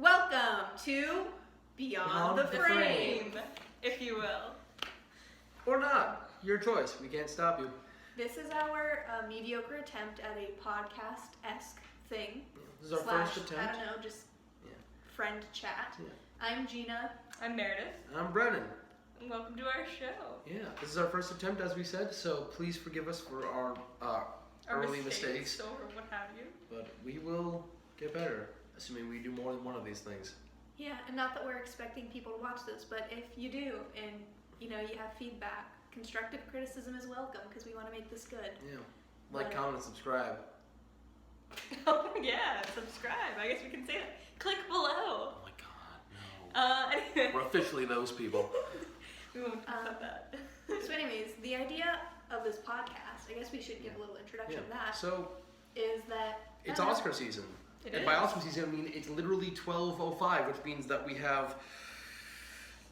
Welcome to Beyond the Frame, if you will. Or not. Your choice. We can't stop you. This is our mediocre attempt at a podcast-esque thing. Yeah, this is our first attempt. I don't know, just friend chat. Yeah. I'm Gina. I'm Meredith. I'm Brennan. And welcome to our show. Yeah, this is our first attempt, as we said, so please forgive us for our early mistakes. Or what have you. But we will get better, assuming we do more than one of these things. Yeah, and not that we're expecting people to watch this, but if you do, and you have feedback, constructive criticism is welcome because we want to make this good. Yeah, like, comment, and subscribe. Oh yeah, subscribe. I guess we can say that. Click below. Oh my God, no. Anyway. We're officially those people. We won't talk about that. So anyways, the idea of this podcast, I guess we should give a little introduction to that, So, is that... it's Oscar season. It and is. by Oscar season, I mean it's literally 12:05, which means that we have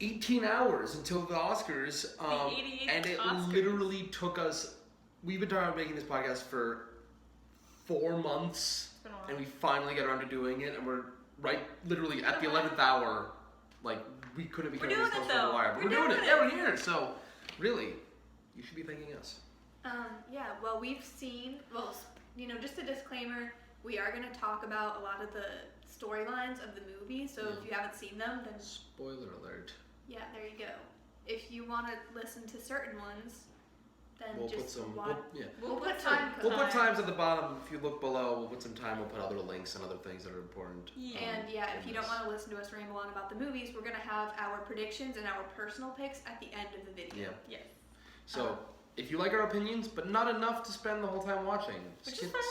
18 hours until the Oscars. The 88th and it Oscars. literally took us... We've been talking about making this podcast for 4 months. It's been a while. And we finally got around to doing it, and we're literally at the 11th hour. Like, we couldn't be We're doing doing this it, for a though. while. We're We're doing doing it. it. Yeah, we're here. So, really, you should be thanking us. Well, we've seen, just a disclaimer, we are going to talk about a lot of the storylines of the movie, so if you haven't seen them, then... Spoiler alert. Yeah, there you go. If you want to listen to certain ones, then We'll just put some... watch... We'll put put time some- We'll put times at the bottom. If you look below, we'll put some time. We'll put other links and other things that are important. Yeah. And if you don't want to listen to us ramble on about the movies, we're going to have our predictions and our personal picks at the end of the video. Yeah. Yes. So, if you like our opinions, but not enough to spend the whole time watching, Which is fine.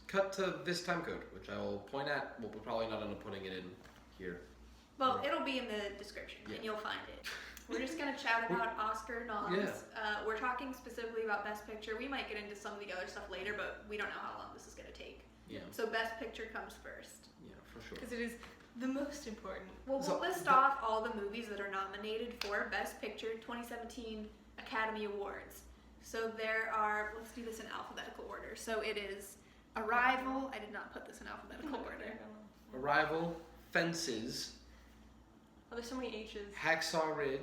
cut to this time code, which I will point at. We'll probably not end up putting it in here. Well, it'll be in the description, and you'll find it. We're just going to chat about Oscar noms. Yeah. We're talking specifically about Best Picture. We might get into some of the other stuff later, but we don't know how long this is going to take. Yeah. So Best Picture comes first. Yeah, for sure. Because it is the most important. Well, So, we'll list off all the movies that are nominated for Best Picture 2017 Academy Awards. So there are, let's do this in alphabetical order. So it is Arrival. I did not put this in alphabetical order. Arrival, Fences, Oh, there's so many H's. Hacksaw Ridge,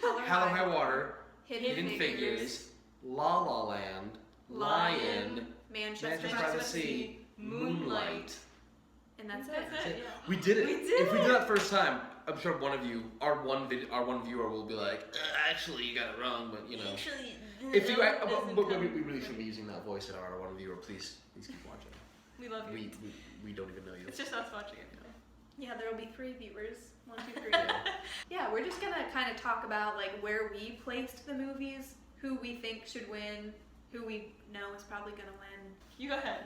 Hello, Hell or High Water, Hidden Figures, La La Land, Lion, Manchester Manchester by the Sea, Moonlight. And that's it. That's it. Yeah. We did it. We did If we did it. that first time, I'm sure one of you, our one viewer, will be like, actually, you got it wrong. But Actually, if you, no, but doesn't we count. really should be using that voice at our one viewer. Please keep watching. We love you. We don't even know you. It's just us watching it. Yeah, there will be 3 viewers. 1, 2, 3. Yeah. Yeah, we're just gonna kind of talk about like where we placed the movies, who we think should win, who we know is probably gonna win. You go ahead.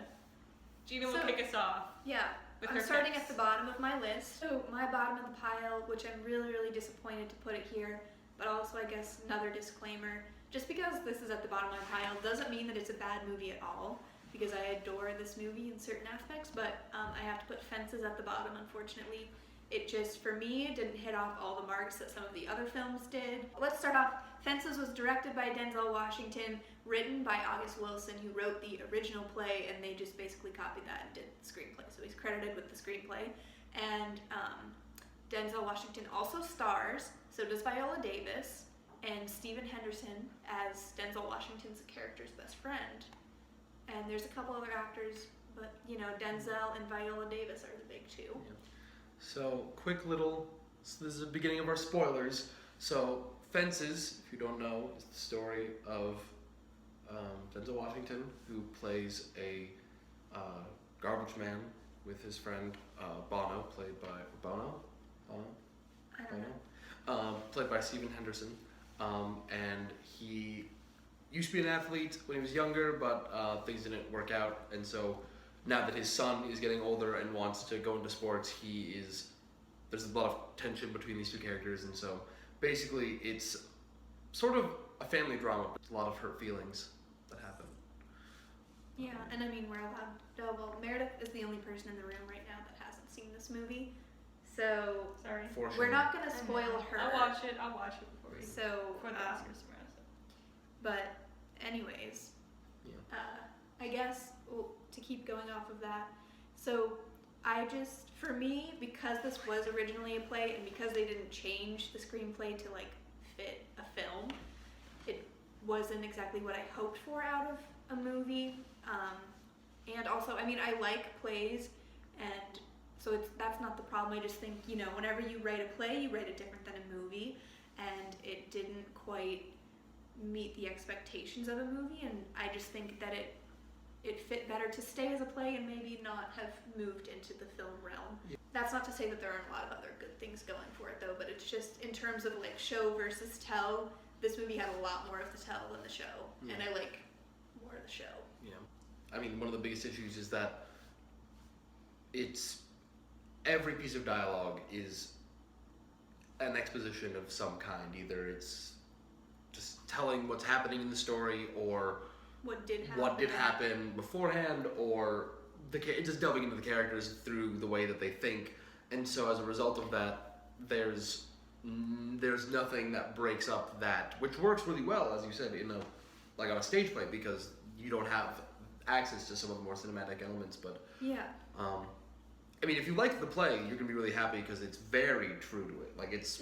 Gina will So- kick us off. Yeah, With I'm her starting picks. at the bottom of my list. So my bottom of the pile, which I'm really, really disappointed to put it here, but also I guess another disclaimer, just because this is at the bottom of my pile doesn't mean that it's a bad movie at all, because I adore this movie in certain aspects, but I have to put Fences at the bottom, unfortunately. It just, for me, didn't hit off all the marks that some of the other films did. Let's start off. Fences was directed by Denzel Washington, written by August Wilson, who wrote the original play, and they just basically copied that and did the screenplay. So he's credited with the screenplay. And Denzel Washington also stars, so does Viola Davis, and Stephen Henderson as Denzel Washington's character's best friend. And there's a couple other actors, but Denzel and Viola Davis are the big two. Yeah. So, so this is the beginning of our spoilers. So, Fences, if you don't know, is the story of Denzel Washington, who plays a garbage man with his friend Bono, played by I don't know. played by Stephen Henderson. And he used to be an athlete when he was younger, but things didn't work out, and so now that his son is getting older and wants to go into sports, there's a lot of tension between these two characters, and so basically it's sort of a family drama, but a lot of hurt feelings that happen. Yeah, and I mean, we're allowed. Well, Meredith is the only person in the room right now that hasn't seen this movie, so Sorry. we're not gonna spoil her. I'll watch it before we. So, Before the Oscars tomorrow. but anyways, Yeah. I guess to keep going off of that. So For me, because this was originally a play and because they didn't change the screenplay to like fit a film, it wasn't exactly what I hoped for out of a movie. And also, I mean, I like plays, and so that's not the problem. I just think, you know, whenever you write a play, you write it different than a movie, and it didn't quite meet the expectations of a movie, and I just think that it fit better to stay as a play and maybe not have moved into the film realm. Yeah. That's not to say that there aren't a lot of other good things going for it though, but it's just in terms of like show versus tell, this movie had a lot more of the tell than the show, and I like more of the show. Yeah. I mean, one of the biggest issues is that every piece of dialogue is an exposition of some kind. Either it's just telling what's happening in the story, or what did happen beforehand, or it's just delving into the characters through the way that they think. And so as a result of that, there's nothing that breaks up that, which works really well, as you said, like on a stage play, because you don't have access to some of the more cinematic elements. But yeah, I mean, if you like the play, you're gonna be really happy because it's very true to it. Like it's.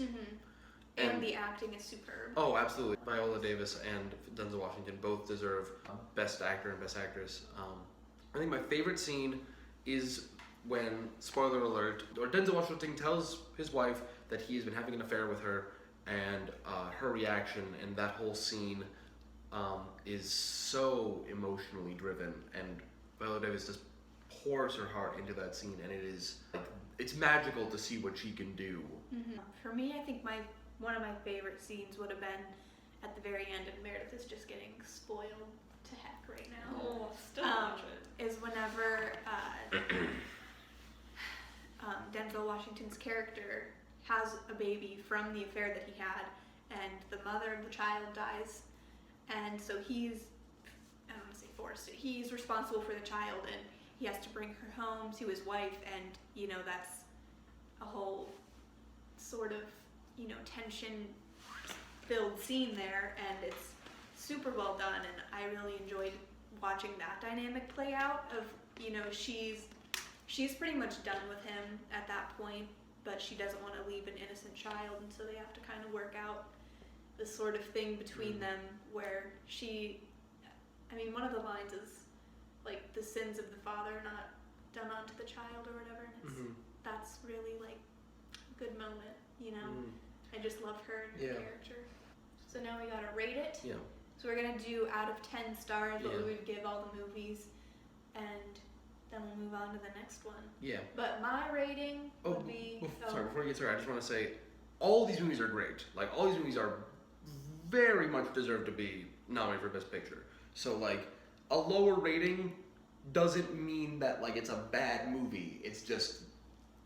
And the acting is superb. Oh, absolutely. Viola Davis and Denzel Washington both deserve Best Actor and Best Actress. I think my favorite scene is when, spoiler alert, or Denzel Washington tells his wife that he has been having an affair with her, and her reaction, and that whole scene is so emotionally driven, and Viola Davis just pours her heart into that scene, and it's magical to see what she can do. For me, I think one of my favorite scenes would have been at the very end, and Meredith is just getting spoiled to heck right now. Oh, still watch it. Is whenever Denzel Washington's character has a baby from the affair that he had, and the mother of the child dies, and so I don't want to say forced, he's responsible for the child, and he has to bring her home to his wife, and, you know, that's a whole sort of, you know, tension-filled scene there, and it's super well done, and I really enjoyed watching that dynamic play out of, you know, she's pretty much done with him at that point, but she doesn't want to leave an innocent child, and so they have to kind of work out this sort of thing between them where one of the lines is, like, the sins of the father not done onto the child or whatever, and that's really, like, a good moment, you know? I just love her and her character. So now we gotta rate it. Yeah. So we're gonna do out of 10 stars what we would give all the movies, and then we'll move on to the next one. Yeah. But my rating would be... Sorry, before we get started, I just want to say, all these movies are great. Like, all these movies are very much deserve to be nominated for Best Picture. So, like, a lower rating doesn't mean that, like, it's a bad movie. It's just,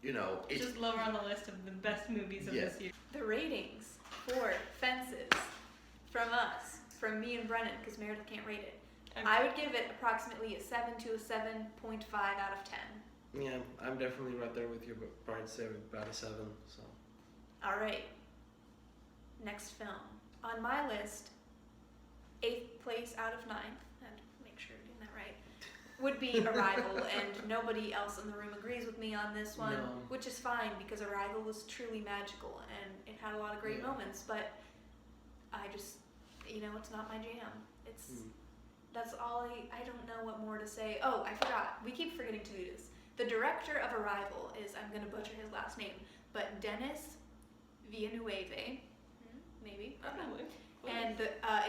you know... It's just lower on the list of the best movies of this year. The ratings for Fences from us, from me and Brennan, because Meredith can't rate it. Okay. I would give it approximately a 7 to a 7.5 out of 10. Yeah, I'm definitely right there with you, but probably say about a 7. So. All right. Next film on my list, 8th place out of 9th, and make sure you're doing that right, would be Arrival, and nobody else in the room agrees with me on this one, which is fine because Arrival was truly magical and it had a lot of great moments, but I just, you know, it's not my jam. That's all I don't know what more to say. Oh, I forgot. We keep forgetting to do this. The director of Arrival is, I'm going to butcher his last name, but Denis Villeneuve, maybe. Probably. And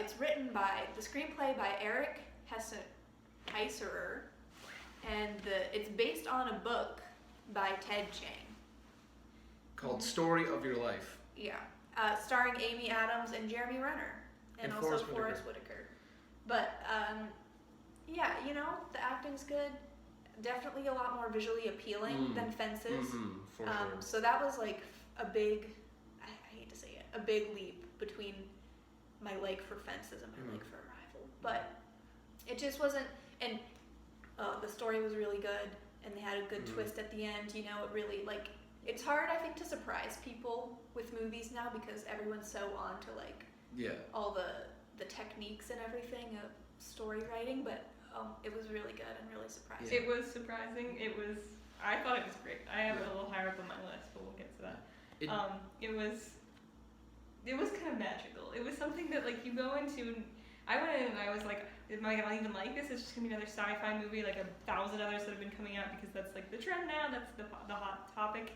it's written the screenplay by Eric Heiserer, and it's based on a book by Ted Chiang. Called Story of Your Life. Yeah. Starring Amy Adams and Jeremy Renner. And also Forrest Whitaker. But, yeah, you know, the acting's good. Definitely a lot more visually appealing than Fences. For sure. So that was like a big, I hate to say it, a big leap between my like for Fences and my like for Arrival. But it just wasn't, and the story was really good, and they had a good twist at the end. You know, it really, like, it's hard, I think, to surprise people with movies now because everyone's so on to, like, all the techniques and everything of story writing, but it was really good and really surprising. It was surprising. I thought it was great. I have it a little higher up on my list, but we'll get to that. It was kind of magical. It was something that like you go into. I went in and I was like, am I gonna even like this? It's just gonna be another sci-fi movie like 1,000 others that have been coming out because that's like the trend now. That's the hot topic.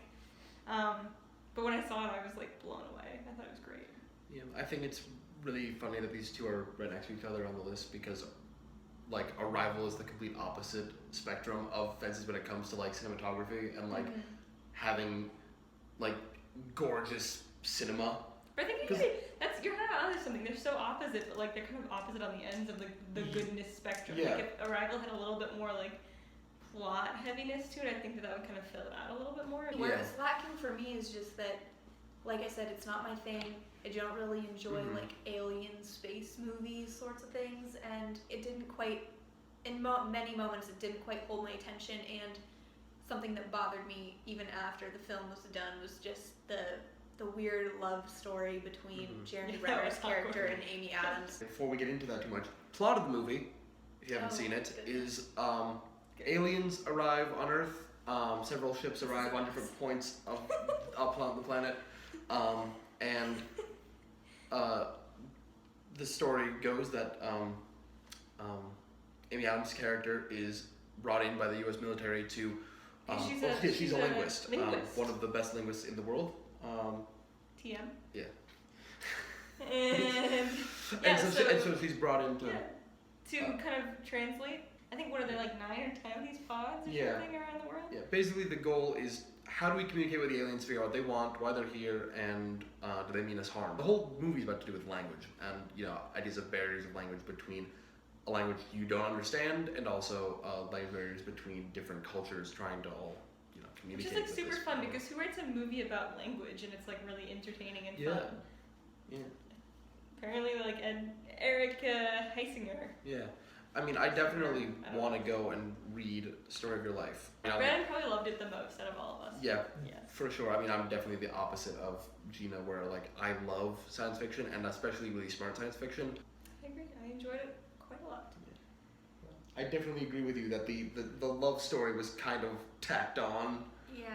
But when I saw it, I was like blown away. I thought it was great. Yeah, I think it's really funny that these two are right next to each other on the list because, like, Arrival is the complete opposite spectrum of Fences when it comes to like cinematography and like having like gorgeous cinema. But I think you're kind of onto something. They're so opposite, but like they're kind of opposite on the ends of the goodness spectrum. Yeah. Like if Arrival had a little bit more like plot heaviness to it, I think that would kind of fill it out a little bit more. Where it's lacking for me is just that, like I said, it's not my thing. I don't really enjoy like alien space movies sorts of things, and it didn't quite, in many moments, it didn't quite hold my attention. And something that bothered me even after the film was done was just the weird love story between Jeremy Renner's character and Amy Adams. Before we get into that too much, plot of the movie, if you haven't seen it, is aliens arrive on Earth. Several ships arrive on different points of on the planet, and the story goes that Amy Adams' character is brought in by the U.S. military to. She's a linguist. One of the best linguists in the world. TM. Yeah. And so she's brought in to kind of translate. I think what are there like 9 or 10 of these pods or something around the world? Yeah. Basically, the goal is how do we communicate with the aliens, figure out what they want, why they're here, and do they mean us harm? The whole movie is about to do with language and ideas of barriers of language between a language you don't understand and also language barriers between different cultures trying to all communicate. Which is like super fun because who writes a movie about language and it's like really entertaining and fun? Yeah. Apparently, like Eric Heisinger. Yeah. I mean, I definitely want to go and read Story of Your Life. Brandon probably loved it the most out of all of us. Yeah, for sure. I mean, I'm definitely the opposite of Gina, where like I love science fiction and especially really smart science fiction. I agree. I enjoyed it quite a lot. I definitely agree with you that the love story was kind of tacked on. Yeah.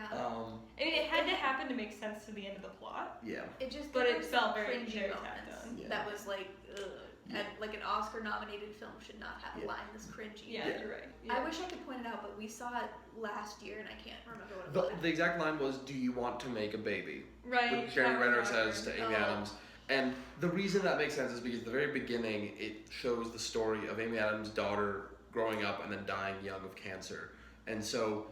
I mean, it had to happen to make sense to the end of the plot. Yeah. It just but it felt very cringy tacked moments. on. Yeah. That was like, ugh. Yeah. And like an Oscar-nominated film should not have a line this cringy. Yeah, you're right. Yeah. I wish I could point it out, but we saw it last year and I can't remember what it was. The exact line was, "Do you want to make a baby?" Right. Which Jeremy Renner says to Amy Adams. And the reason that makes sense is because at the very beginning it shows the story of Amy Adams' daughter growing up and then dying young of cancer. And so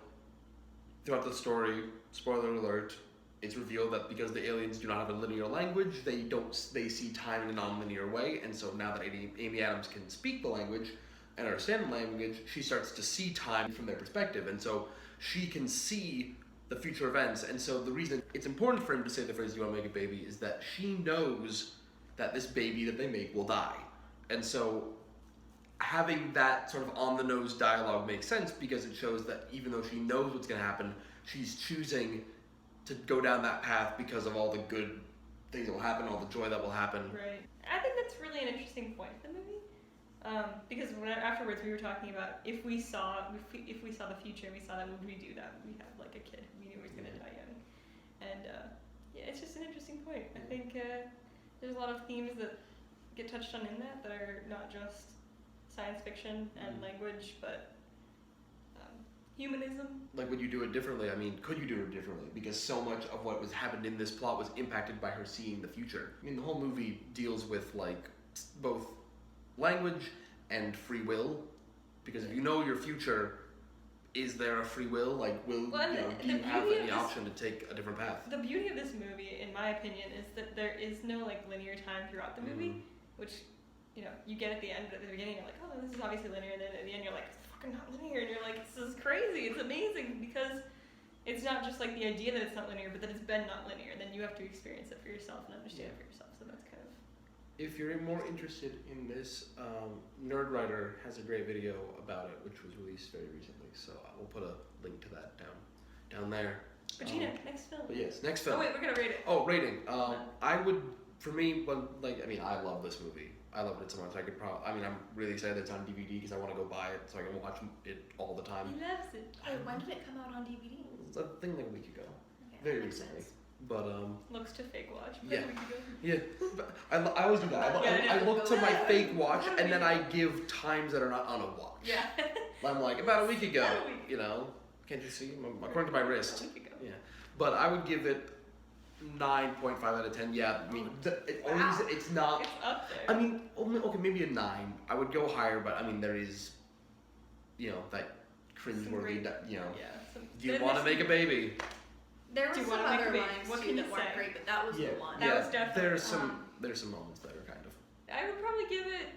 throughout the story, spoiler alert, it's revealed that because the aliens do not have a linear language, they see time in a non-linear way. And so now that Amy Adams can speak the language and understand the language, she starts to see time from their perspective. And so she can see the future events. And so the reason it's important for him to say the phrase, "Do you want to make a baby?" is that she knows that this baby that they make will die. And so having that sort of on-the-nose dialogue makes sense because it shows that even though she knows what's going to happen, she's choosing to go down that path because of all the good things that will happen, all the joy that will happen. Right. I think that's really an interesting point in the movie. Because afterwards we were talking about if we saw the future and we saw that, would we do that? We have like a kid we knew was going to die young. And it's just an interesting point. I think there's a lot of themes that get touched on in that are not just science fiction and language, but humanism. Like, would you do it differently? I mean, could you do it differently? Because so much of what was happened in this plot was impacted by her seeing the future. I mean, the whole movie deals with like both language and free will. Because if you know your future, is there a free will? Like, do you have any option to take a different path? The beauty of this movie, in my opinion, is that there is no like linear time throughout the movie, which you get at the end. At the beginning, you're like, oh, this is obviously linear, and then at the end, you're like, it's fucking not linear, and you're like, this is crazy. It's amazing because it's not just like the idea that it's not linear, but that it's been not linear. Then you have to experience it for yourself and understand it for yourself. So that's kind of. If you're more interested in this, Nerdwriter has a great video about it, which was released very recently. So we'll put a link to that down there. Regina, next film. But yes, next film. Oh wait, we're gonna rate it. Oh, rating. I would, for me, I love this movie. I loved it so much. I could probably. I mean, I'm really excited that it's on DVD because I want to go buy it so I can watch it all the time. He loves it. Wait, when did it come out on DVD? It's a thing like a week ago, Okay, very that makes recently. sense. But Looks to fake watch. Yeah. We could go. yeah. But I always do that. Yeah, I look to my yeah. fake watch and then I give times that are not on a watch. Yeah. I'm like about a week ago. About a week. You know, can't you see? According to my wrist. A week ago. Yeah. But I would give it 9.5 out of 10. Yeah. I mean, Wow. it's not. It's up there. I mean, okay, maybe a 9. I would go higher, but I mean, there is, that cringeworthy. You know, Yeah. do you want to make a baby? There were Do you some wanna make other a baby? lines What too can that you weren't say? great, but that was the one. That was definitely- There's some moments that are kind of. I would probably give it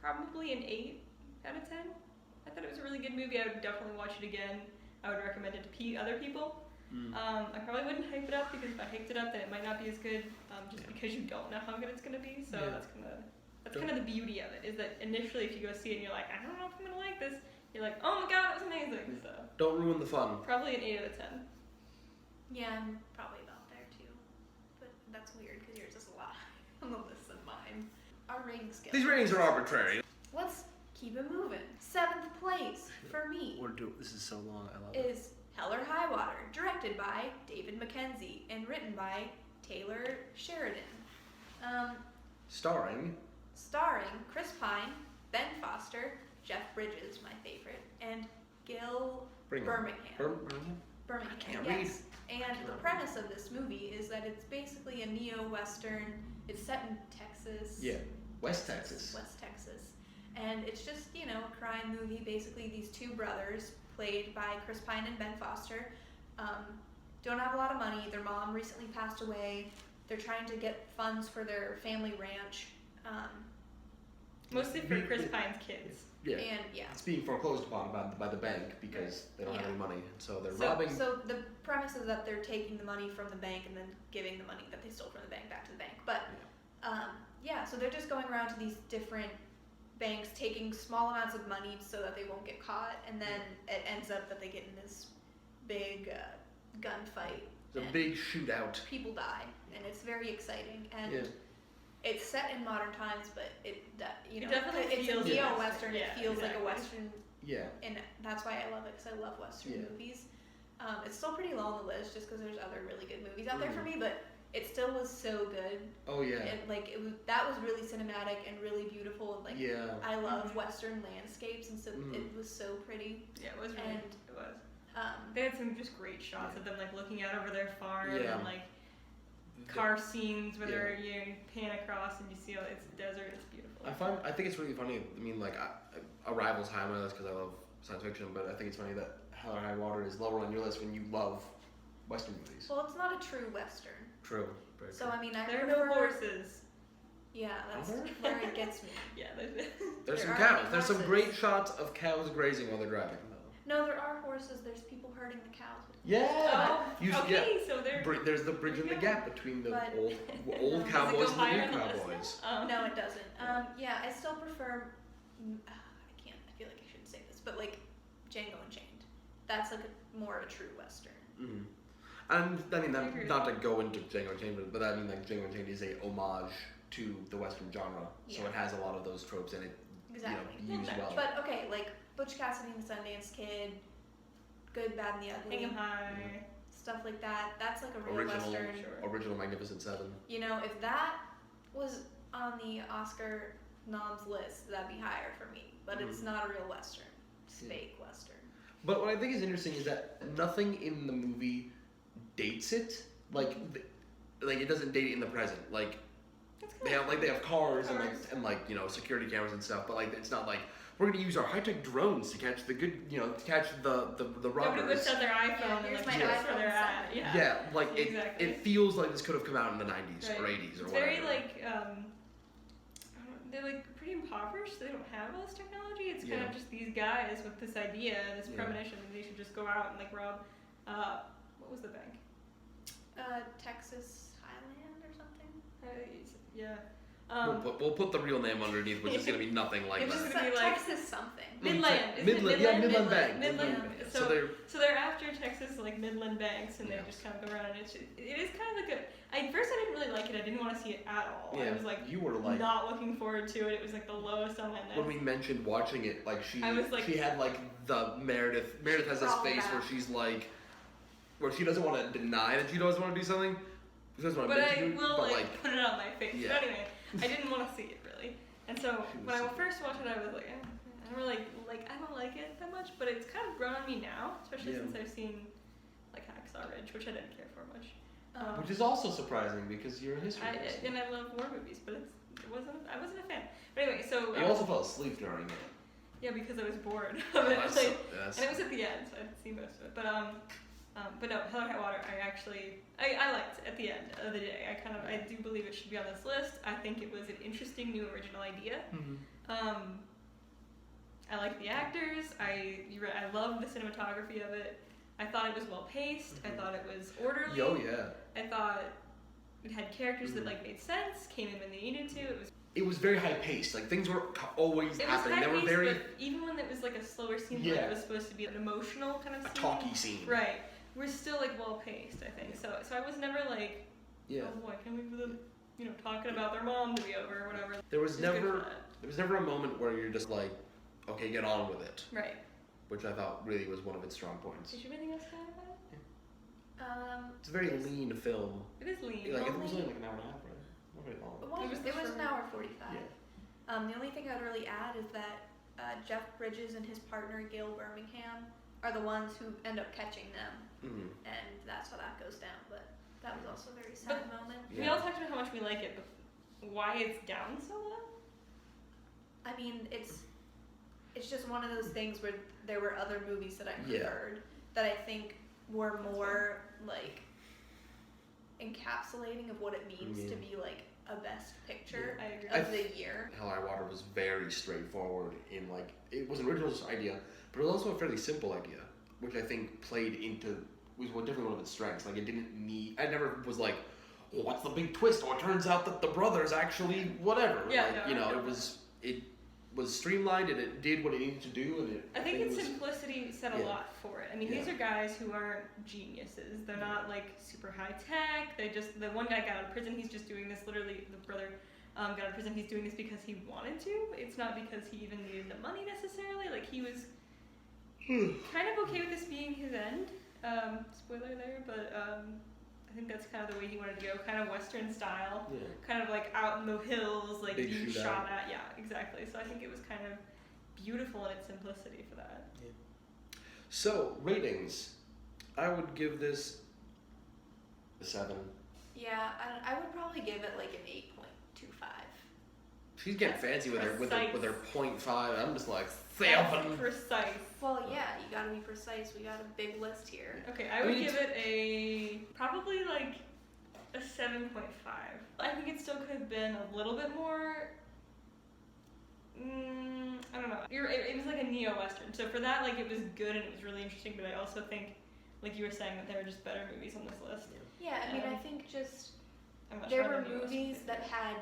probably an 8 out of 10. I thought it was a really good movie. I would definitely watch it again. I would recommend it to other people. I probably wouldn't hype it up because if I hyped it up, then it might not be as good. Just because you don't know how good it's gonna be. So Yeah. that's kind of the beauty of it. Is that initially, if you go see it and you're like, I don't know if I'm gonna like this, you're like, oh my god, it was amazing. So Don't ruin the fun. probably an 8 out of 10. Yeah, I'm probably about there too. But that's weird because yours is a lot on the list than mine. Our rating scale. These ratings are arbitrary. Let's keep it moving. 7th place for me This is so long. I love is Hell or High Water, directed by David Mackenzie and written by Taylor Sheridan. Starring. Starring Chris Pine, Ben Foster, Jeff Bridges, my favorite, and Gil Birmingham. Birmingham, can't yes. And the premise of this movie is that it's basically a neo-western. It's set in Texas. Yeah, West Texas. West Texas. And it's just, a crime movie. Basically, these two brothers, played by Chris Pine and Ben Foster, don't have a lot of money. Their mom recently passed away. They're trying to get funds for their family ranch. Mostly for Chris Pine's kids. Yeah. And yeah. It's being foreclosed upon by the bank because they don't have Yeah. any money, so they're robbing. So the premise is that they're taking the money from the bank and then giving the money that they stole from the bank back to the bank. But so they're just going around to these different banks, taking small amounts of money so that they won't get caught, and then it ends up that they get in this big gunfight. It's a and big shootout. people die, and it's very exciting. And Yeah. it's set in modern times, but it definitely it's feels a like neo-western. Western. It feels Yeah, like a exactly. western. Yeah. And that's why I love it, because I love Western Yeah. movies. It's still pretty low on the list, just because there's other really good movies out there for me, but it still was so good. Oh yeah. And that was really cinematic and really beautiful. And Yeah. I love Western landscapes, and so it was so pretty. Yeah, it was really. And It was. They had some just great shots of them looking out over their farm Yeah. and car scenes where they're pan across and you see it's desert. It's beautiful. I think it's really funny. I mean, Arrival's high on my list because I love science fiction, but I think it's funny that Hell or High Water is lower on your list when you love Western movies. Well, it's not a true Western. True. Very So true. I mean, I There are prefer, no horses. Yeah, that's Are there? where it gets me. Yeah, There's there some are cows. many There's some horses. great shots of cows grazing while they're driving. No, there are horses. There's people herding the cows. Yeah. Oh, You- okay, so they're. There's the bridge in the gap between the But- old Does it cowboys go and higher the on new the list cowboys. now? No, it doesn't. Yeah, I still prefer. I can't. I feel like I shouldn't say this, but Django Unchained. That's more of a true Western. Mm. And I mean, I agree. not to go into Django Unchained, but I mean, Django Unchained is a homage to the Western genre, so Yeah. it has a lot of those tropes in it. Exactly. Used well. But okay, Butch Cassidy and the Sundance Kid, Good, Bad, and the Ugly, Hang 'em high. stuff like that. That's a real Western. Original Magnificent Seven. If that was on the Oscar noms list, that'd be higher for me. But it's not a real Western. It's fake Western. But what I think is interesting is that nothing in the movie dates it. It doesn't date it in the present. That's They have cars and security cameras and stuff. But it's not we're gonna use our high tech drones to catch the good to catch the robbers. Nobody whips out their iPhone Yeah, and here's my checks where iPhone they're at. seven. Yeah. Yeah, Exactly. it feels like this could have come out in the 90s or Right. 80s or It's whatever. very they're pretty impoverished. They don't have all this technology. It's kind Yeah. of just these guys with this idea, this Yeah. premonition that they should just go out and rob. What was the bank? Texas Highland or something. Yeah. We'll put the real name underneath, which is going to be nothing like It's that. just gonna be like- Texas something. Midland. Is Midland, it yeah, Midland? Midland Bank. Midland. Yeah. So they're So they're after Texas, like Midland banks, and they Yeah. just kind of go around. And it is kind of like at first I didn't really like it. I didn't want to see it at all. I was like you were like not looking forward to it. It was like the lowest on my list. when we mentioned watching it, like she I was like- she had like the Meredith has this All face back. where she's like where she doesn't want to deny that she doesn't want to do something. She doesn't want to But admit I to do, will but like put it on my face. Yeah. But anyway, I didn't want to see it really. And so She when I was- first watched it, I was like, I don't really I don't like it that much. But it's kind of grown on me now, especially Yeah. since I've seen like Hacksaw Ridge, which I didn't care for much. which is also surprising because you're a history I person. and I love war movies, but I wasn't a fan. But anyway, so You also fell asleep during it. yeah, because I was bored of Oh, it. that's Like, so- that's- and it was at the end, so I didn't see most of it. But no, Hell or High Water, I liked at the end of the day. I do believe it should be on this list. I think it was an interesting new original idea. I like the actors. I love the cinematography of it. I thought it was well paced. I thought it was orderly. Oh yeah. I thought it had characters that like made sense, came in when they needed to. It was very high paced. Like things were always It was happening. They were high-paced, very but even when it was like a slower scene, Yeah. like it was supposed to be an emotional kind of a scene. talky scene. Right. We're still like well paced, I think. So I was never like, Yeah. oh boy, can't wait for them, talking about their mom to be over or whatever. There was It was good for never a moment where you're just like, okay, get on with it, that. Right. which I thought really was one of its strong points. Did you have anything else to add about it? It's a very lean film. It is lean. Like it Only- was only like an hour and a half, right? Not very long. It was an hour 45. Yeah. The only thing I'd really add is that Jeff Bridges and his partner Gail Birmingham are the ones who end up catching them, Mm-hmm. and that's how that goes down. But that was also a very sad moment. We all talked about how much we like it, but why it's down so low? I mean, it's just one of those things where there were other movies that I preferred that I think were more like encapsulating of what it means to be like a best picture I agree. of the year. Hell or High Water was very straightforward in like it was an original idea, but it was also a fairly simple idea, which I think was definitely one of its strengths. Like it didn't need. I never was like, oh, what's the big twist? Oh, it turns out that the brothers actually whatever. Yeah, like, no, I know. it was streamlined and it did what it needed to do, and it. I think its it was, simplicity said a Yeah. lot for it. I mean, these are guys who aren't geniuses. They're not like super high tech. The one guy got out of prison. He's just doing this. Literally, the brother got out of prison. He's doing this because he wanted to. It's not because he even needed the money necessarily. Like he was kind of okay with this being his end. Spoiler there, but I think that's kind of the way he wanted to go. Kind of Western style. Yeah. Kind of like out in the hills, like Big being shootout. shot at. Yeah, exactly. So I think it was kind of beautiful in its simplicity for that. So ratings, I would give this a 7. Yeah, I would probably give it like an 8.25. She's getting That's fancy with her precise. 0.5. I'm just like That's 7. precise. Well, yeah, you gotta be precise. We got a big list here. Okay, I would mean, give it a probably like a 7.5. I think it still could have been a little bit more. I don't know. It was like a neo-western, so for that, like it was good and it was really interesting. But I also think, like you were saying, that there are just better movies on this list. Yeah, I mean, I think just I'm not there sure were the neo-western movies thing. that had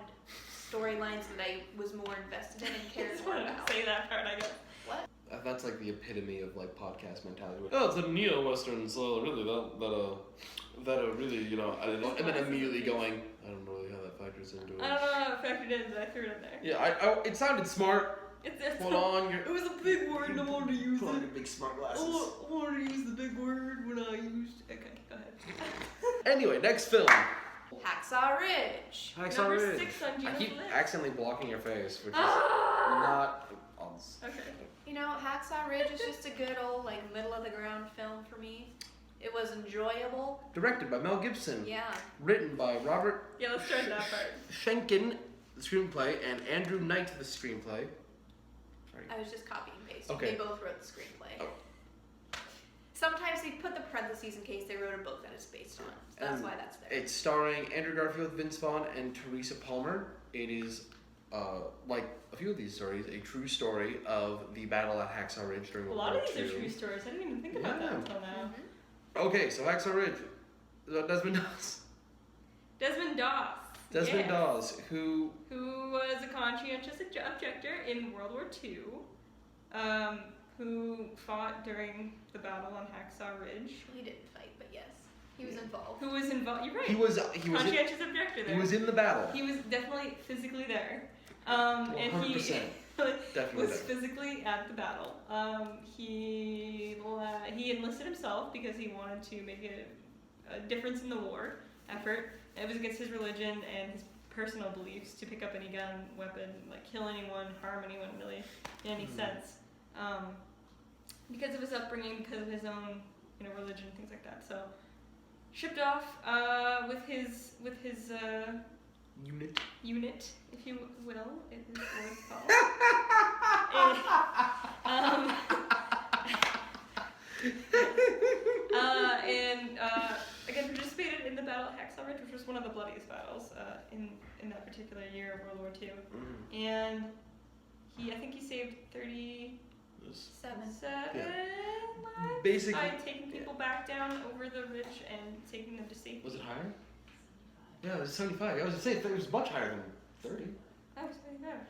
storylines that I was more invested in and I cared just more wanted to about. say that part, I guess. That's like the epitome of like podcast mentality. Oh, it's a neo-western, so really that really, and then immediately going, I don't know really how that factors into it. I don't know how it factored in, but I threw it in there. Yeah, it sounded smart. It's Hold on, it was a big word and I wanted to use put on it. your big smart glasses. Oh, I wanted to use the big word when I used. Okay, go ahead. Anyway, next film. Hacksaw Ridge. Hacksaw Number Ridge. 6 on I Gina's keep list. accidentally blocking your face, which is Ah! not. Okay. You know, Hacksaw Ridge is just a good old like middle of the ground film for me. It was enjoyable. Directed by Mel Gibson. Yeah. Written by Robert Yeah, let's start that part. Schenken, the screenplay, and Andrew Knight, the screenplay. Sorry. I was just copying and pasting. Okay. They both wrote the screenplay. Oh. Sometimes they put the parentheses in case they wrote a book that it's based on. So that's why that's there. It's starring Andrew Garfield, Vince Vaughn, and Teresa Palmer. It is, like a few of these stories, a true story of the battle at Hacksaw Ridge during A World lot War of these II. are true stories. I didn't even think about that Yeah. until now. Mhm. Okay, so Hacksaw Ridge. Desmond Doss. Desmond Doss. Desmond Yes. Dawes, who was a conscientious objector in World War II, who fought during the battle on Hacksaw Ridge. He didn't fight, but yes, he was involved. Who was involved? You're right. he was conscientious objector there. he was in the battle. He was definitely physically there. And he 100%. Definitely was there. physically at the battle. He enlisted himself because he wanted to make a difference in the war effort. It was against his religion and his personal beliefs to pick up any gun, weapon, like kill anyone, harm anyone, really, in any sense. Because of his upbringing, because of his own, religion, things like that. So, shipped off with his unit, if you will. It is what it's called. Again, participated in the Battle at Hacksaw Ridge, which was one of the bloodiest battles in that particular year of World War II. And I think he saved 37 lives Basically, by taking people back down over the ridge and taking them to safety. Was it higher? Yeah, it was 75. I was gonna say it was much higher than 30. I was saying that.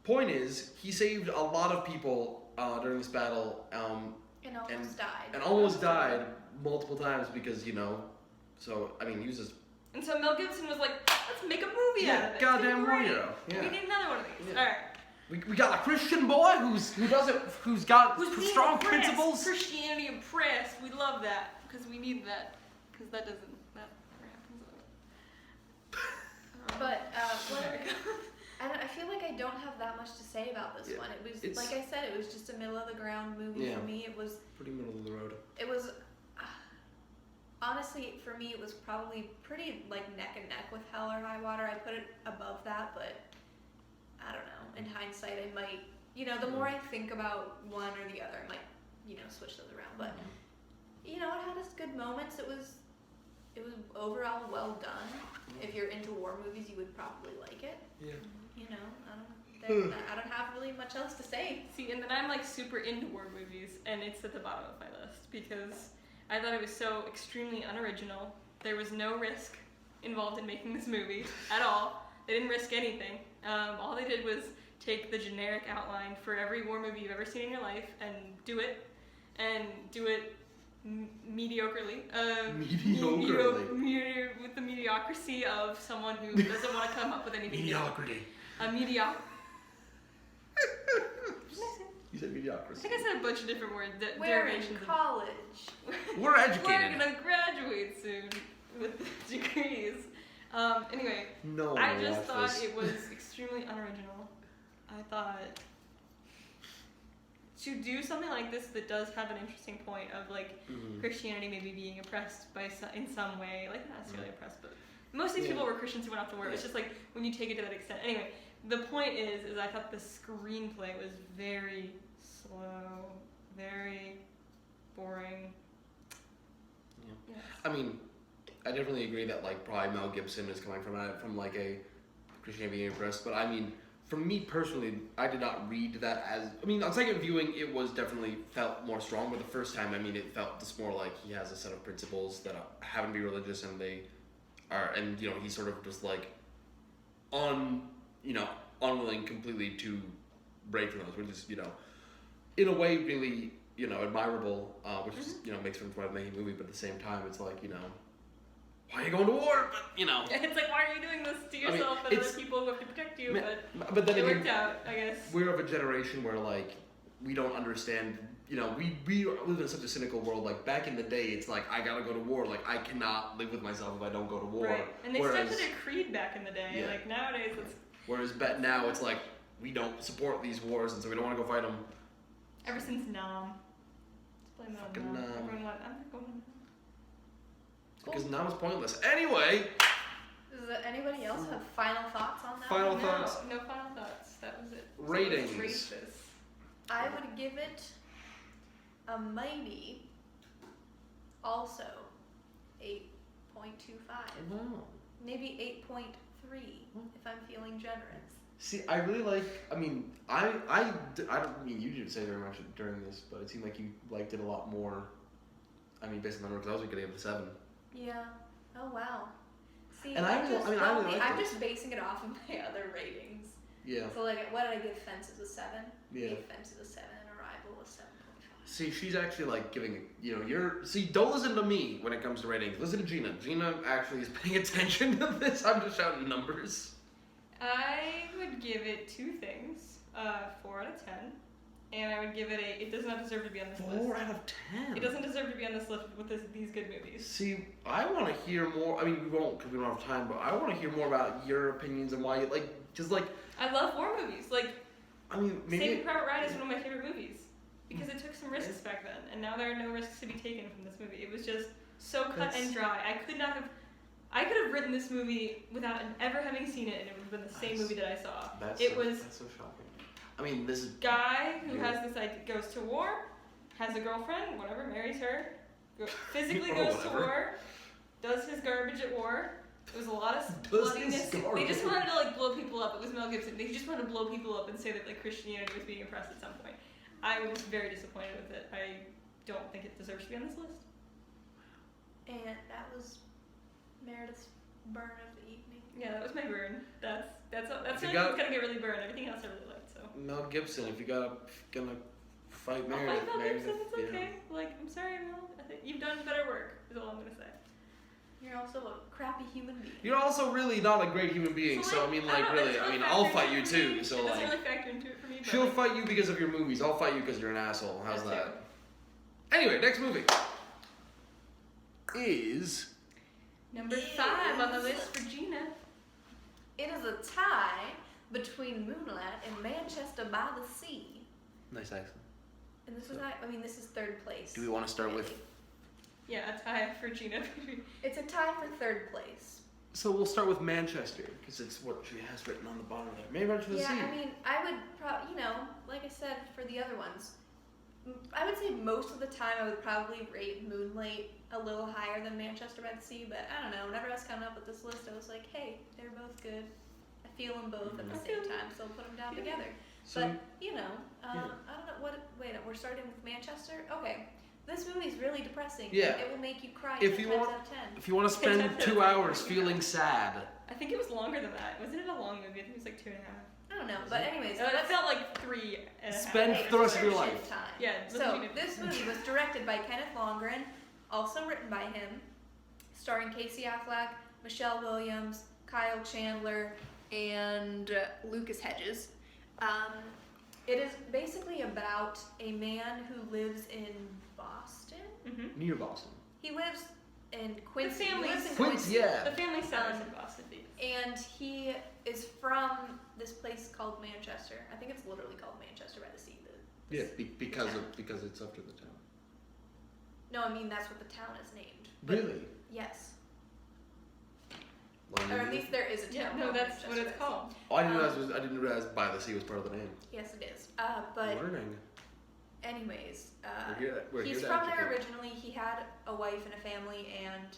Point is, he saved a lot of people during this battle, And almost died. and almost died multiple times because So I mean, he was just And so Mel Gibson was like, let's make a movie out of it. goddamn It's great. warrior. Yeah. We need another one of these. Yeah. All right. We got a Christian boy who's got Who's being strong oppressed. principles. Christianity oppressed. We love that because we need that because that never happens. But I feel like I don't have that much to say about this one. It was like I said, it was just a middle of the ground movie for me. It was pretty middle of the road. It was honestly for me. It was probably pretty like neck and neck with Hell or High Water. I put it above that, but I don't know. In hindsight, I might, the more I think about one or the other, I might, switch those around. But it had its good moments. It was overall well done. If you're into war movies, you would probably like it. Yeah. I don't have really much else to say. See, and then I'm like super into war movies, and it's at the bottom of my list because I thought it was so extremely unoriginal. There was no risk involved in making this movie at all. They didn't risk anything. All they did was take the generic outline for every war movie you've ever seen in your life and do it mediocrely. With the mediocrity of someone who doesn't want to come up with anything. Mediocrity. A mediocrity. You said mediocrity. I think I said a bunch of different words. We're in derivations of- college. We're educated. We're gonna graduate soon with degrees. Anyway, No one I will just watch thought this. it was extremely unoriginal. I thought to do something like this that does have an interesting point of like Christianity maybe being oppressed by in some way, like not necessarily oppressed, but most of these people were Christians who went off to war. It's just like when you take it to that extent. Anyway, the point is I thought the screenplay was very slow, very boring. Yeah. Yes. I mean, I definitely agree that like probably Mel Gibson is coming from like a Christianity being impressed, but I mean, for me personally, I did not read that as. I mean, on second viewing, it was definitely felt more strong, but the first time, I mean, it felt just more like he has a set of principles that happen to be religious, and they are, and he's sort of just like unwilling completely to break from those, which is in a way really admirable, which is makes sense why making a movie, but at the same time, it's like why are you going to war? But It's like, why are you doing this to yourself and other people who have to protect you? But then it again, worked out, I guess. We're of a generation where like we don't understand. We live in such a cynical world. Like back in the day, it's like I gotta go to war. Like I cannot live with myself if I don't go to war. Right, and they started a creed back in the day. Yeah. Like nowadays, it's. Whereas now it's like we don't support these wars, and so we don't want to go fight them. Ever since Nam. Let's blame it Fucking on Nam. Nam. Everyone went, I'm not going to Nam. Because now it's pointless. Anyway. Does anybody else have final thoughts on that? Final one? thoughts. No final thoughts. That was it. So Ratings. let's rate this. I would give it a mighty, also 8.25. Wow. Maybe 8.3 if I'm feeling generous. See, I really like. I mean, I don't mean you didn't say very much during this, but it seemed like you liked it a lot more. I mean, based on the numbers, I was gonna give it a 7. Yeah. Oh wow. See, And I really liked I'm it. just basing it off of my other ratings. Yeah. So like, what did I give Fences a 7? Yeah. I gave Fences a 7 and Arrival a 7.5. See, she's actually like giving, don't listen to me when it comes to ratings. Listen to Gina. Gina actually is paying attention to this. I'm just shouting numbers. I would give it 2 things, 4 out of 10, and I would give it it does not deserve to be on this list. 4 out of 10. It doesn't deserve to be on this list with these good movies. See, I want to hear more. I mean, we won't because we don't have time, but I want to hear more about your opinions and why you I love war movies. Like, I mean, maybe. Saving Private Ryan is one of my favorite movies because it took some risks back then, and now there are no risks to be taken from this movie. It was just so cut and dry. I could have written this movie without ever having seen it, and it would have been the same movie that I saw. That's so shocking. I mean, this is guy who has this idea, goes to war, has a girlfriend, whatever, marries her, physically goes to war, does his garbage at war. It was a lot of bloodiness. They just wanted to blow people up. It was Mel Gibson. They just wanted to blow people up and say that Christianity was being oppressed at some point. I was very disappointed with it. I don't think it deserves to be on this list. And that was Meredith's burn of the evening. Yeah, that was my burn. That's If really you what's got- gonna get really burned. Everything else I really liked. So Mel Gibson. If you gonna fight I'll Meredith, fight Mel Gibson. It's yeah. okay. I'm sorry, Mel. I think you've done better work. Is all I'm gonna say. You're also a crappy human being. You're also really not a great human being. So I mean, I don't know, really, it doesn't I'll factor fight you into it for too. me. So it doesn't really factor into it for me. But she'll fight you because of your movies. I'll fight you because you're an asshole. How's That's that? Anyway, next movie is Number 5 on the list for Gina. It is a tie between Moonlight and Manchester by the Sea. nice accent. And this is not, this is third place. Do we want to start with? Yeah, a tie for Gina. It's a tie for third place. So we'll start with Manchester because it's what she has written on the bottom there. Maybe Manchester by the Sea. I would like I said for the other ones, I would say most of the time I would probably rate Moonlight a little higher than Manchester by the Sea, but I don't know. Whenever I was coming up with this list, I was like, hey, they're both good. I feel them both at the same time, so I'll put them down together. So, But, I don't know we're starting with Manchester? Okay. This movie's really depressing. Yeah. It will make you cry If 10 you times want- out of 10. if you want to spend 2 hours feeling sad, I think it was longer than that. Wasn't it a long movie? I think it was like 2.5. I don't know, but anyways. It felt like 3 and a half. Spend the rest of your description life. Time. Yeah, So, this movie was directed by Kenneth Longren, also written by him, starring Casey Affleck, Michelle Williams, Kyle Chandler, and Lucas Hedges. It is basically about a man who lives in Boston. Mm-hmm. near Boston. He lives in Quincy. The family- He lives in Quincy, yeah. The family centers in Boston. And he is from this place called Manchester. I think it's literally called Manchester by the Sea. Yeah, because it's up to the town. No, that's what the town is named. Really? Yes. London. Or at least there is a town. Yeah, no, called that's what Manchester it's by the Sea. called. Oh, I didn't realize by the sea was part of the name. Yes, it is. But Learning. anyways, We're here he's to from there educate. originally. He had a wife and a family, and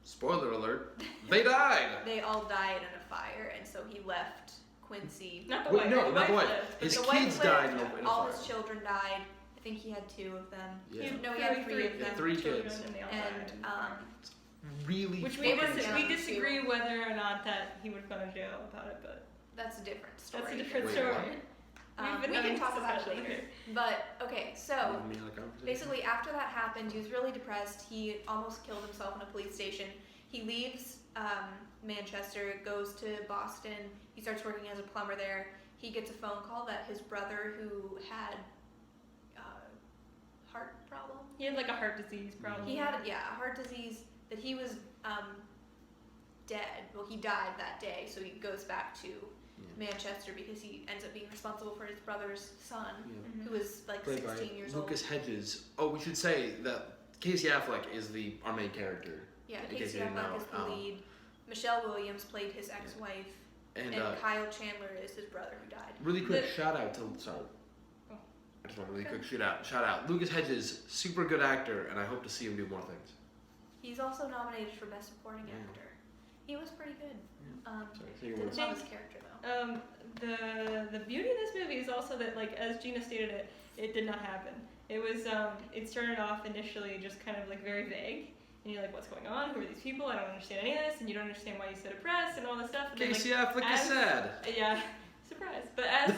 Spoiler alert, they died. they all died in a fire, and so he left Quincy. Not the Wait, wife. no, the not the wife. lived, but His the kids wife died lived, in a all fire. his children died. I think he had 2 of them. Yeah. No, he had 3 of them. 3 children, kids. and they all And died. Really Which They we, were fucking young. we disagree whether or not that he would have gone to jail about it, but That's a different story. that's a different Wait, story. what? We've been We having can talk this about it discussion later. here. But okay, so Leave me out of conversation. basically after that happened, he was really depressed. He almost killed himself in a police station. He leaves Manchester, goes to Boston. He starts working as a plumber there. He gets a phone call that his brother, who had heart problem. He had like a heart disease problem. He had a heart disease, that he was dead. Well, he died that day, so he goes back to Manchester because he ends up being responsible for his brother's son, Yeah. who was like Played by 16 years Lucas old. Hedges. Oh, we should say that Casey Affleck is our main character. Yeah, in case Casey you didn't Affleck know. is the lead. Michelle Williams played his ex-wife, And and Kyle Chandler is his brother who died. really quick shout out to sorry. Oh. I just want a really quick shout out. Lucas Hedges, super good actor, and I hope to see him do more things. He's also nominated for Best Supporting Yeah. Actor. He was pretty good. Sorry, say your Didn't words. love his character though. The beauty of this movie is also that, like, as Gina stated it did not happen. It was it started off initially just kind of like very vague, and you're like, what's going on? Who are these people? I don't understand any of this, and you don't understand why he's so depressed and all this stuff. And then, Casey Affleck is sad. Yeah, surprise. But as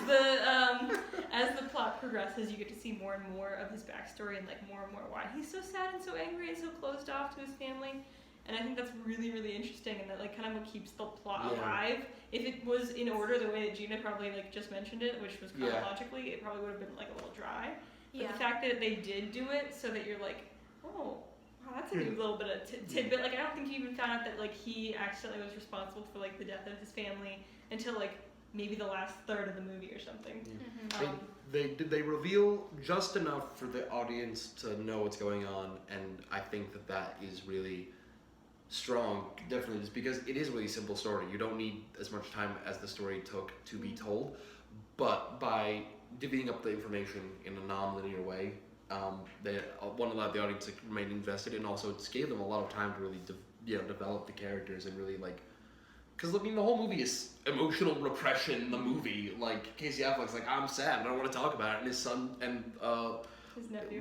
the plot progresses, you get to see more and more of his backstory and like more and more why he's so sad and so angry and so closed off to his family. And I think that's really, really interesting, and that like kind of what keeps the plot alive. If it was in order the way that Gina probably like just mentioned it, which was chronologically, it probably would have been like a little dry. But the fact that they did do it so that you're like, oh, wow, that's a new little bit of tidbit. Like I don't think you even found out that like he accidentally was responsible for like the death of his family until like maybe the last third of the movie or something. They reveal just enough for the audience to know what's going on, and I think that is really strong, definitely, just because it is a really simple story. You don't need as much time as the story took to be told, but by divvying up the information in a non-linear way, they allowed the audience to remain invested, and also it gave them a lot of time to really develop the characters and really like, because I mean the whole movie is emotional repression. The movie, like Casey Affleck's like, I'm sad, I don't want to talk about it, and his son and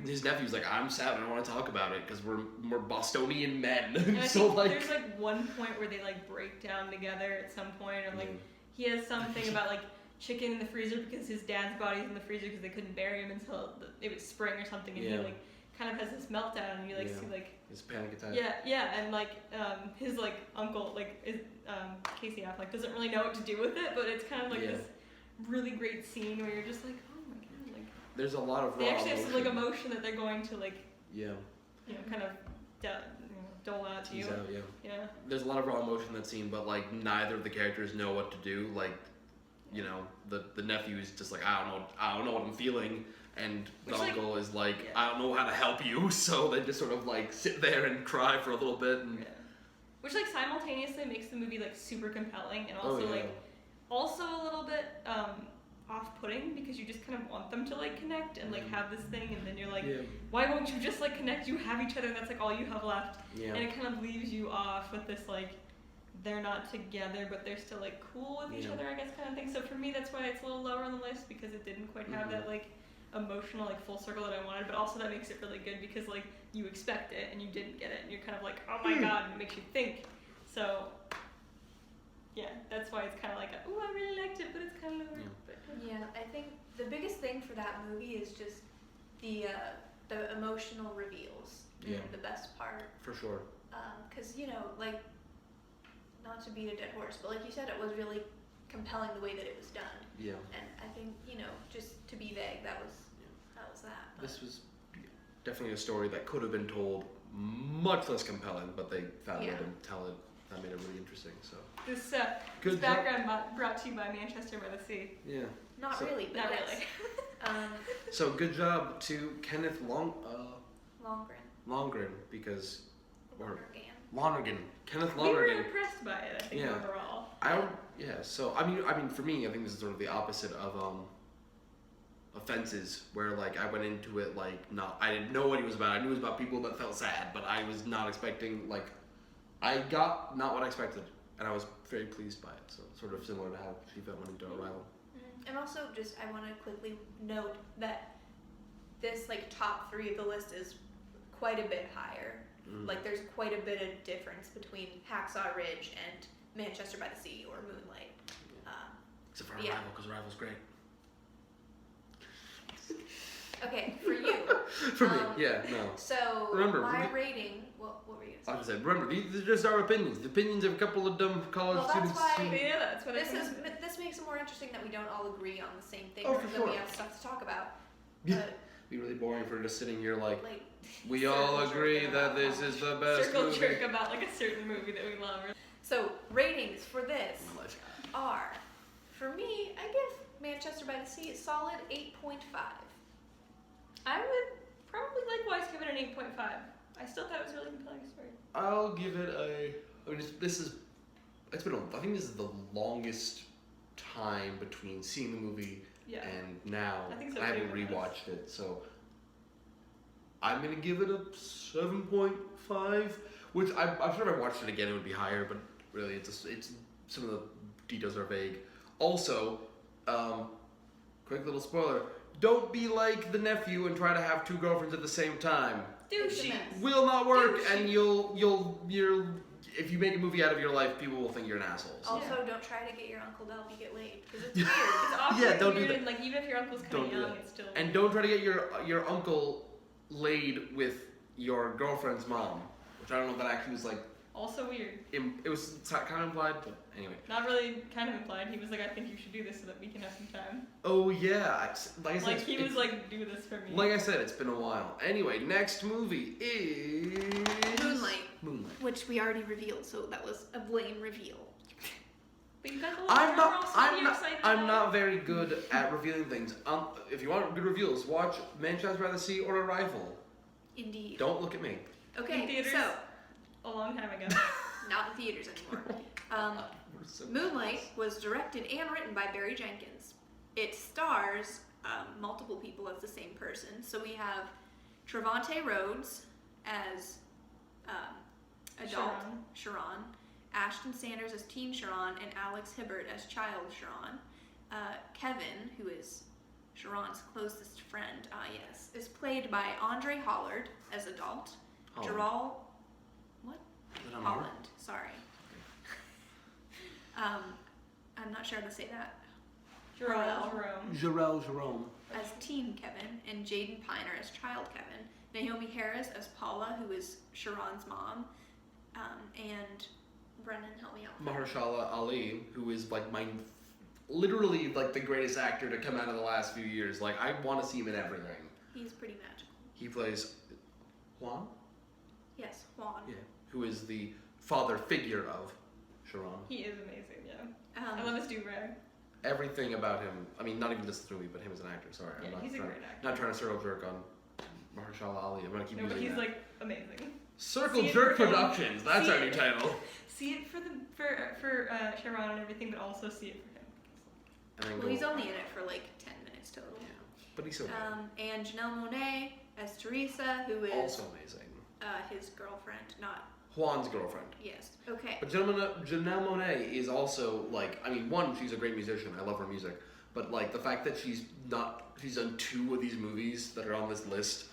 his nephew's like, I'm sad, I don't want to talk about it because we're Bostonian men. And I so think like, there's like one point where they like break down together at some point, or like he has something about like chicken in the freezer because his dad's body's in the freezer because they couldn't bury him until it was spring or something, and he like kind of has this meltdown, and you like see like his panic attack. And like his like uncle like is Casey Affleck doesn't really know what to do with it, but it's kind of like this really great scene where you're just like, oh my god, like there's a lot of raw they actually have emotion. some like emotion that they're going to like Yeah. you know kind of dole out to you. Tease out, Yeah. There's a lot of raw emotion in that scene, but like neither of the characters know what to do. Like, you know, the nephew is just like, I don't know what I'm feeling, and the Which, uncle is like, I don't know how to help you. So they just sort of like sit there and cry for a little bit, and which like simultaneously makes the movie like super compelling, and also like also a little bit off-putting, because you just kind of want them to like connect and like have this thing, and then you're like, why won't you just like connect? You have each other, and that's like all you have left. And it kind of leaves you off with this like, they're not together but they're still like cool with each other, I guess, kind of thing. So for me that's why it's a little lower on the list, because it didn't quite have that like emotional like full circle that I wanted, but also that makes it really good because like you expect it and you didn't get it, and you're kind of like, oh my god, and it makes you think. So yeah, that's why it's kind of like, oh, I really liked it, but it's kind of lower. I think the biggest thing for that movie is just the emotional reveals. The best part. For sure. Because you know, like, not to beat a dead horse, but like you said, it was really compelling the way that it was done. And I think, you know, just to be vague, that was that. But. This was definitely a story that could have been told much less compelling, but they found a way to tell it. That made it really interesting. So this background brought to you by Manchester by the Sea. Not really, but not yes. really. So good job to Kenneth Longren, because Lonergan. Kenneth Lonergan. We were impressed by it, I think, overall. So I mean, for me, I think this is sort of the opposite of Offenses, where like I went into it like I didn't know what he was about. I knew it was about people that felt sad, but I was not expecting like, I got not what I expected, and I was very pleased by it. So sort of similar to how she felt when into Arrival. And also, just I want to quickly note that this like top 3 of the list is quite a bit higher. Like there's quite a bit of difference between Hacksaw Ridge and Manchester by the Sea or Moonlight. Except for Arrival, because Arrival's great. Okay, for you. For me, no. So remember, my rating. What were you I gonna was say? going to say, remember, these are just our opinions. The opinions of a couple of dumb college students. That's why that's what this makes it more interesting that we don't all agree on the same thing, for because then sure. we have stuff to talk about. It'd be really boring if we're just sitting here like we circle all jerking agree about that this is the best circle movie. jerk about like a certain movie that we love. So ratings for this are, for me, I give Manchester by the Sea a solid 8.5. I would probably likewise give it an 8.5. I still thought it was a really compelling story. I'll give it I think this is the longest time between seeing the movie and now. I think so, I haven't too. rewatched it, so I'm gonna give it a 7.5. Which I'm sure if I watched it again, it would be higher, but really, it's some of the details are vague. Also, quick little spoiler: don't be like the nephew and try to have 2 girlfriends at the same time. Douchey. will not work, Douchey. and if you make a movie out of your life, people will think you're an asshole. So. Also, don't try to get your uncle to help you get laid because it's Yeah. weird. It's awkward. Yeah, don't do weird, that. And, like even if your uncle's kind Don't of do young, that. it's still. And don't try to get your uncle laid with your girlfriend's mom, which I don't know if that actually was like. Also weird. It was kind of implied, but anyway. Not really, kind of implied. He was like, I think you should do this so that we can have some time. Oh yeah, like I said, Like he was like, do this for me. like I said, it's been a while. Anyway, next movie is Moonlight, which we already revealed, so that was a lame reveal. But you got the little drum roll, so you're excited I'm about not very good at revealing things. If you want good reveals, watch Manchester by the Sea or Arrival. Indeed. Don't look at me. Okay, In theaters? so a long time ago. not in theaters anymore. We're so Moonlight was directed and written by Barry Jenkins. It stars multiple people as the same person. So we have Trevante Rhodes as adult Sharon, Ashton Sanders as teen Sharon, and Alex Hibbert as child Sharon. Kevin, who is Sharon's closest friend, yes, is played by Andre Hollard as adult. Gerald, Holland, sorry. I'm not sure how to say that. Jerome. As teen Kevin, and Jaden Piner as child Kevin. Naomi Harris as Paula, who is Sharon's mom, and Brennan, help me out. Mahershala Ali, who is like literally like the greatest actor to come out of the last few years. Like I want to see him in everything. He's pretty magical. He plays Juan. Yes, Juan. Yeah, who is the father figure of Sharon. He is amazing, yeah. I love his do-rag. Everything about him. I mean, not even just the movie, but him as an actor. Sorry, Yeah, I'm he's a not great actor. not trying to circle jerk on Mahershala Ali. I'm gonna keep No, but using he's that. like amazing. Circle See it Jerk for him. Productions. That's See our it. new title. See it for Sharon and everything, but also see it for him. And then Well, go- he's only in it for like 10 minutes total. Yeah, but he's so good. And Janelle Monáe as Teresa, who is Also amazing. his girlfriend, not, Juan's girlfriend. yes, okay. But Janelle Monáe is also like, I mean, one, she's a great musician. I love her music. But like the fact that she's done 2 of these movies that are on this list.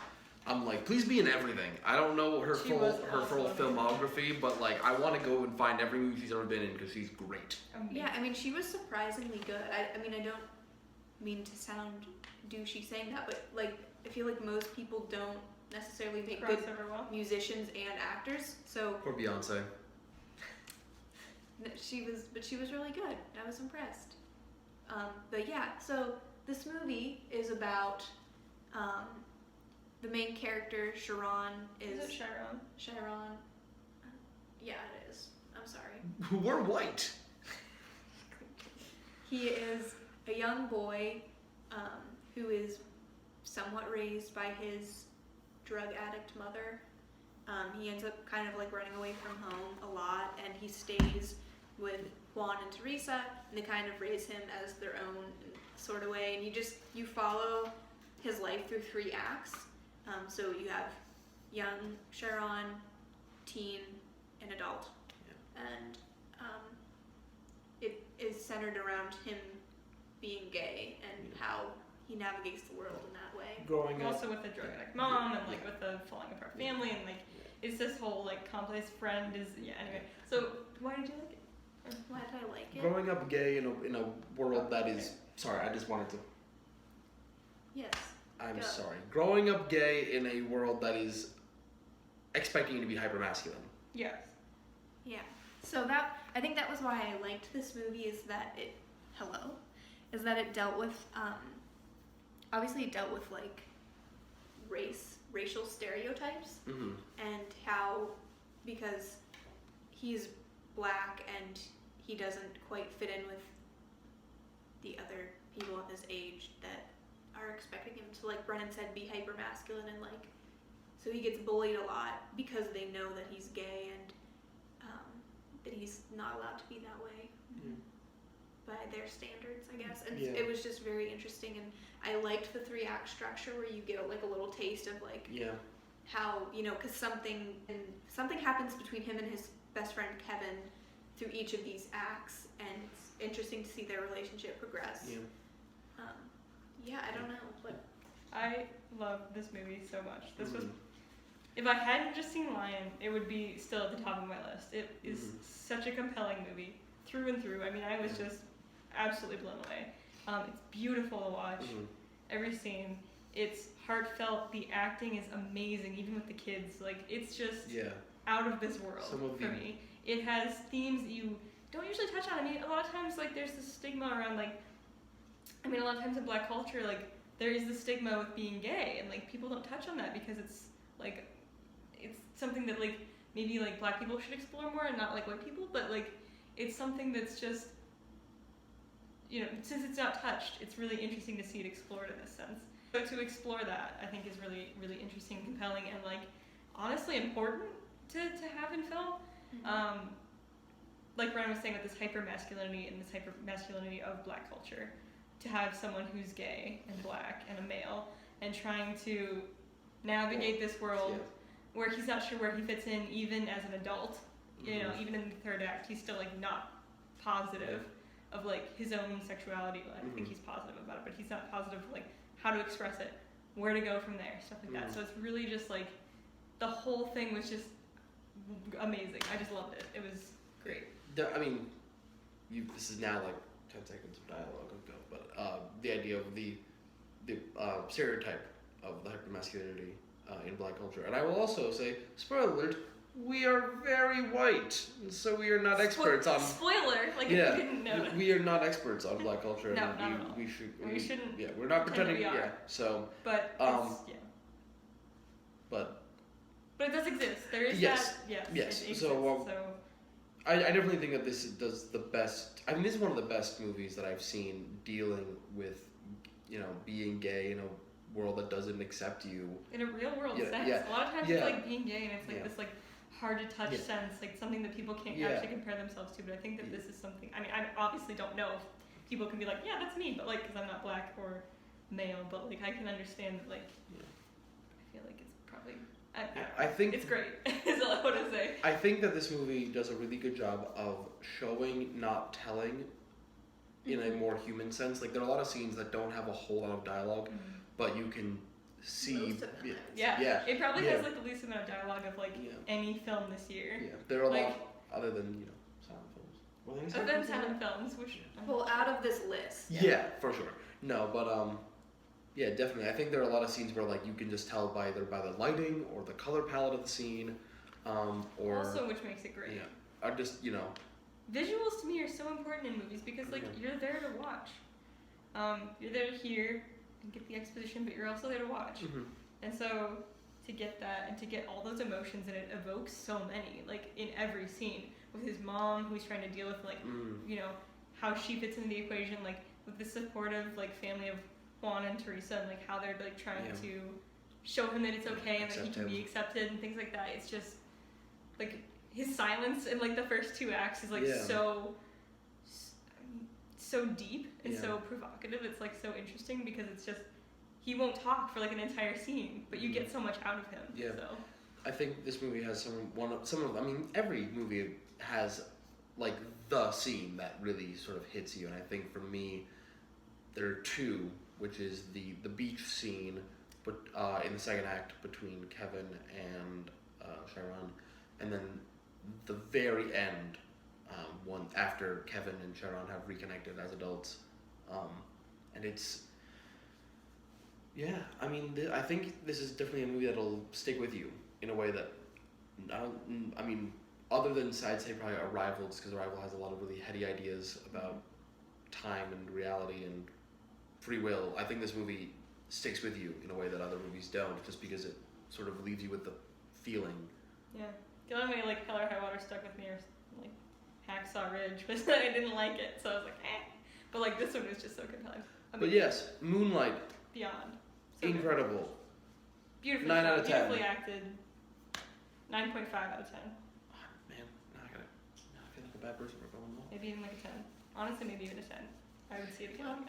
I'm like, please be in everything. I don't know her She full was full awesome. filmography, but like I want to go and find every movie she's ever been in because she's great. Amazing. Yeah, I mean, she was surprisingly good. I mean, I don't mean to sound douchey saying that, but like, I feel like most people don't necessarily make good Crossover well. musicians and actors. So Or Beyonce. she was really good. I was impressed. But yeah, so this movie is about the main character, Sharon, Is it Sharon? Sharon. Yeah, it is. I'm sorry. We're white. He is a young boy who is somewhat raised by his drug addict mother. He ends up kind of like running away from home a lot, and he stays with Juan and Teresa, and they kind of raise him as their own sort of way. And you follow his life through 3 acts. So you have young Sharon, teen, and adult. Yeah. And it is centered around him being gay and how he navigates the world in that way. Growing up. Also with the drug addict mom and like with the falling apart family and like it's this whole like complex friend is anyway. So why did you like it? Why did I like it? Growing up gay in a world that is. Sorry, I just wanted to. Yes. I'm Go. sorry. Growing up gay in a world that is expecting you to be hypermasculine. Yes. Yeah. So I think that was why I liked this movie is that it dealt with obviously it dealt with like racial stereotypes Mm-hmm. and how because he's black and he doesn't quite fit in with the other people of his age that are expecting him to, like Brennan said, be hyper masculine and like so he gets bullied a lot because they know that he's gay and that he's not allowed to be that way by their standards, I guess. And Yeah. it was just very interesting, and I liked the 3-act structure where you get like a little taste of like Yeah. how, because something happens between him and his best friend Kevin through each of these acts, and it's interesting to see their relationship progress. Yeah. Yeah, I don't know, but I love this movie so much. This was if I hadn't just seen Lion, it would be still at the top of my list. It is such a compelling movie through and through. I mean, I was just absolutely blown away. It's beautiful to watch. Every scene. It's heartfelt. The acting is amazing, even with the kids. Like, it's just out of this world for me. It has themes that you don't usually touch on. I mean, a lot of times, like, there's this stigma around, like, I mean, a lot of times in Black culture, like, there is the stigma with being gay, and, like, people don't touch on that because it's, like, it's something that, like, maybe, like, Black people should explore more and not, like, white people, but, like, it's something that's just, you know, since it's not touched, it's really interesting to see it explored in this sense. So to explore that, I think is really, really interesting, compelling, and, like, honestly important to have in film. Like Ryan was saying, with this hyper-masculinity and this hyper-masculinity of Black culture, to have someone who's gay and Black and a male and trying to navigate this world where he's not sure where he fits in even as an adult, you know, even in the third act, he's still, like, not positive of, like, his own sexuality. I think he's positive about it, but he's not positive, like, how to express it, where to go from there, stuff like that. So it's really just, like, the whole thing was just amazing. I just loved it. It was great. I mean, this is now like 10 seconds of dialogue ago, but the idea of the stereotype of the hypermasculinity in Black culture. And I will also say, spoiler alert, we are very white, so we are not experts on... Spoiler, like, if you didn't know. We are not experts on Black culture. No, and not at all. We shouldn't... Yeah, we're not pretending... we are. So... But, But it does exist. There is yes. that... Yes. Yes. It exists, so... I definitely think that this does the best... I mean, this is one of the best movies that I've seen dealing with, you know, being gay in a world that doesn't accept you. In a real world sense. Yeah. A lot of times it's, like, being gay, and it's, like, this, like, hard-to-touch sense, like, something that people can't actually compare themselves to. But I think that this is something... I mean, I obviously don't know if people can be like, yeah, that's me, but, like, because I'm not Black or male, but, like, I can understand that, like... I feel like it's probably... I think it's great, is all I want to say. I think that this movie does a really good job of showing, not telling, in a more human sense. Like, there are a lot of scenes that don't have a whole lot of dialogue, but you can see... Most of them. It probably has, like, the least amount of dialogue of, like, any film this year. Yeah, there are a lot, other than, you know, silent films. Other than silent films, which... Well, out of this list. Yeah, for sure. No, but, yeah, definitely. I think there are a lot of scenes where, like, you can just tell by either by the lighting or the color palette of the scene, or... Also, which makes it great. Yeah. I just, you know... Visuals to me are so important in movies because, like, you're there to watch. You're there to hear and get the exposition, but you're also there to watch. And so, to get that and to get all those emotions, and it evokes so many, like, in every scene. With his mom, who's trying to deal with, like, you know, how she fits into the equation, like, with the supportive, like, family of Juan and Teresa, and, like, how they're, like, trying to show him that it's okay and that he can be accepted and things like that. It's just, like, his silence in, like, the first two acts is, like, so deep and so provocative. It's, like, so interesting because it's just, he won't talk for, like, an entire scene, but you get so much out of him. Yeah. So. I think this movie has I mean, every movie has, like, the scene that really sort of hits you, and I think for me, there are two, which is the beach scene, but in the second act between Kevin and Sharon, and then the very end, one after Kevin and Sharon have reconnected as adults, and it's I mean, I think this is definitely a movie that'll stick with you in a way that I mean, other than I'd say probably Arrival, just because Arrival has a lot of really heady ideas about time and reality and free will. I think this movie sticks with you in a way that other movies don't, just because it sort of leaves you with the feeling. Yeah. The only way, like, Hell or High Water stuck with me or, like, Hacksaw Ridge, but I didn't like it, so I was like, eh. But, like, this one was just so compelling. But yes, Moonlight. Beyond. So incredible. Beautifully 9 out of 10. Beautifully acted. 9.5 out of 10. Man, now I feel like a bad person for going low. Maybe even like a 10. Honestly, maybe even a 10. I would see it again.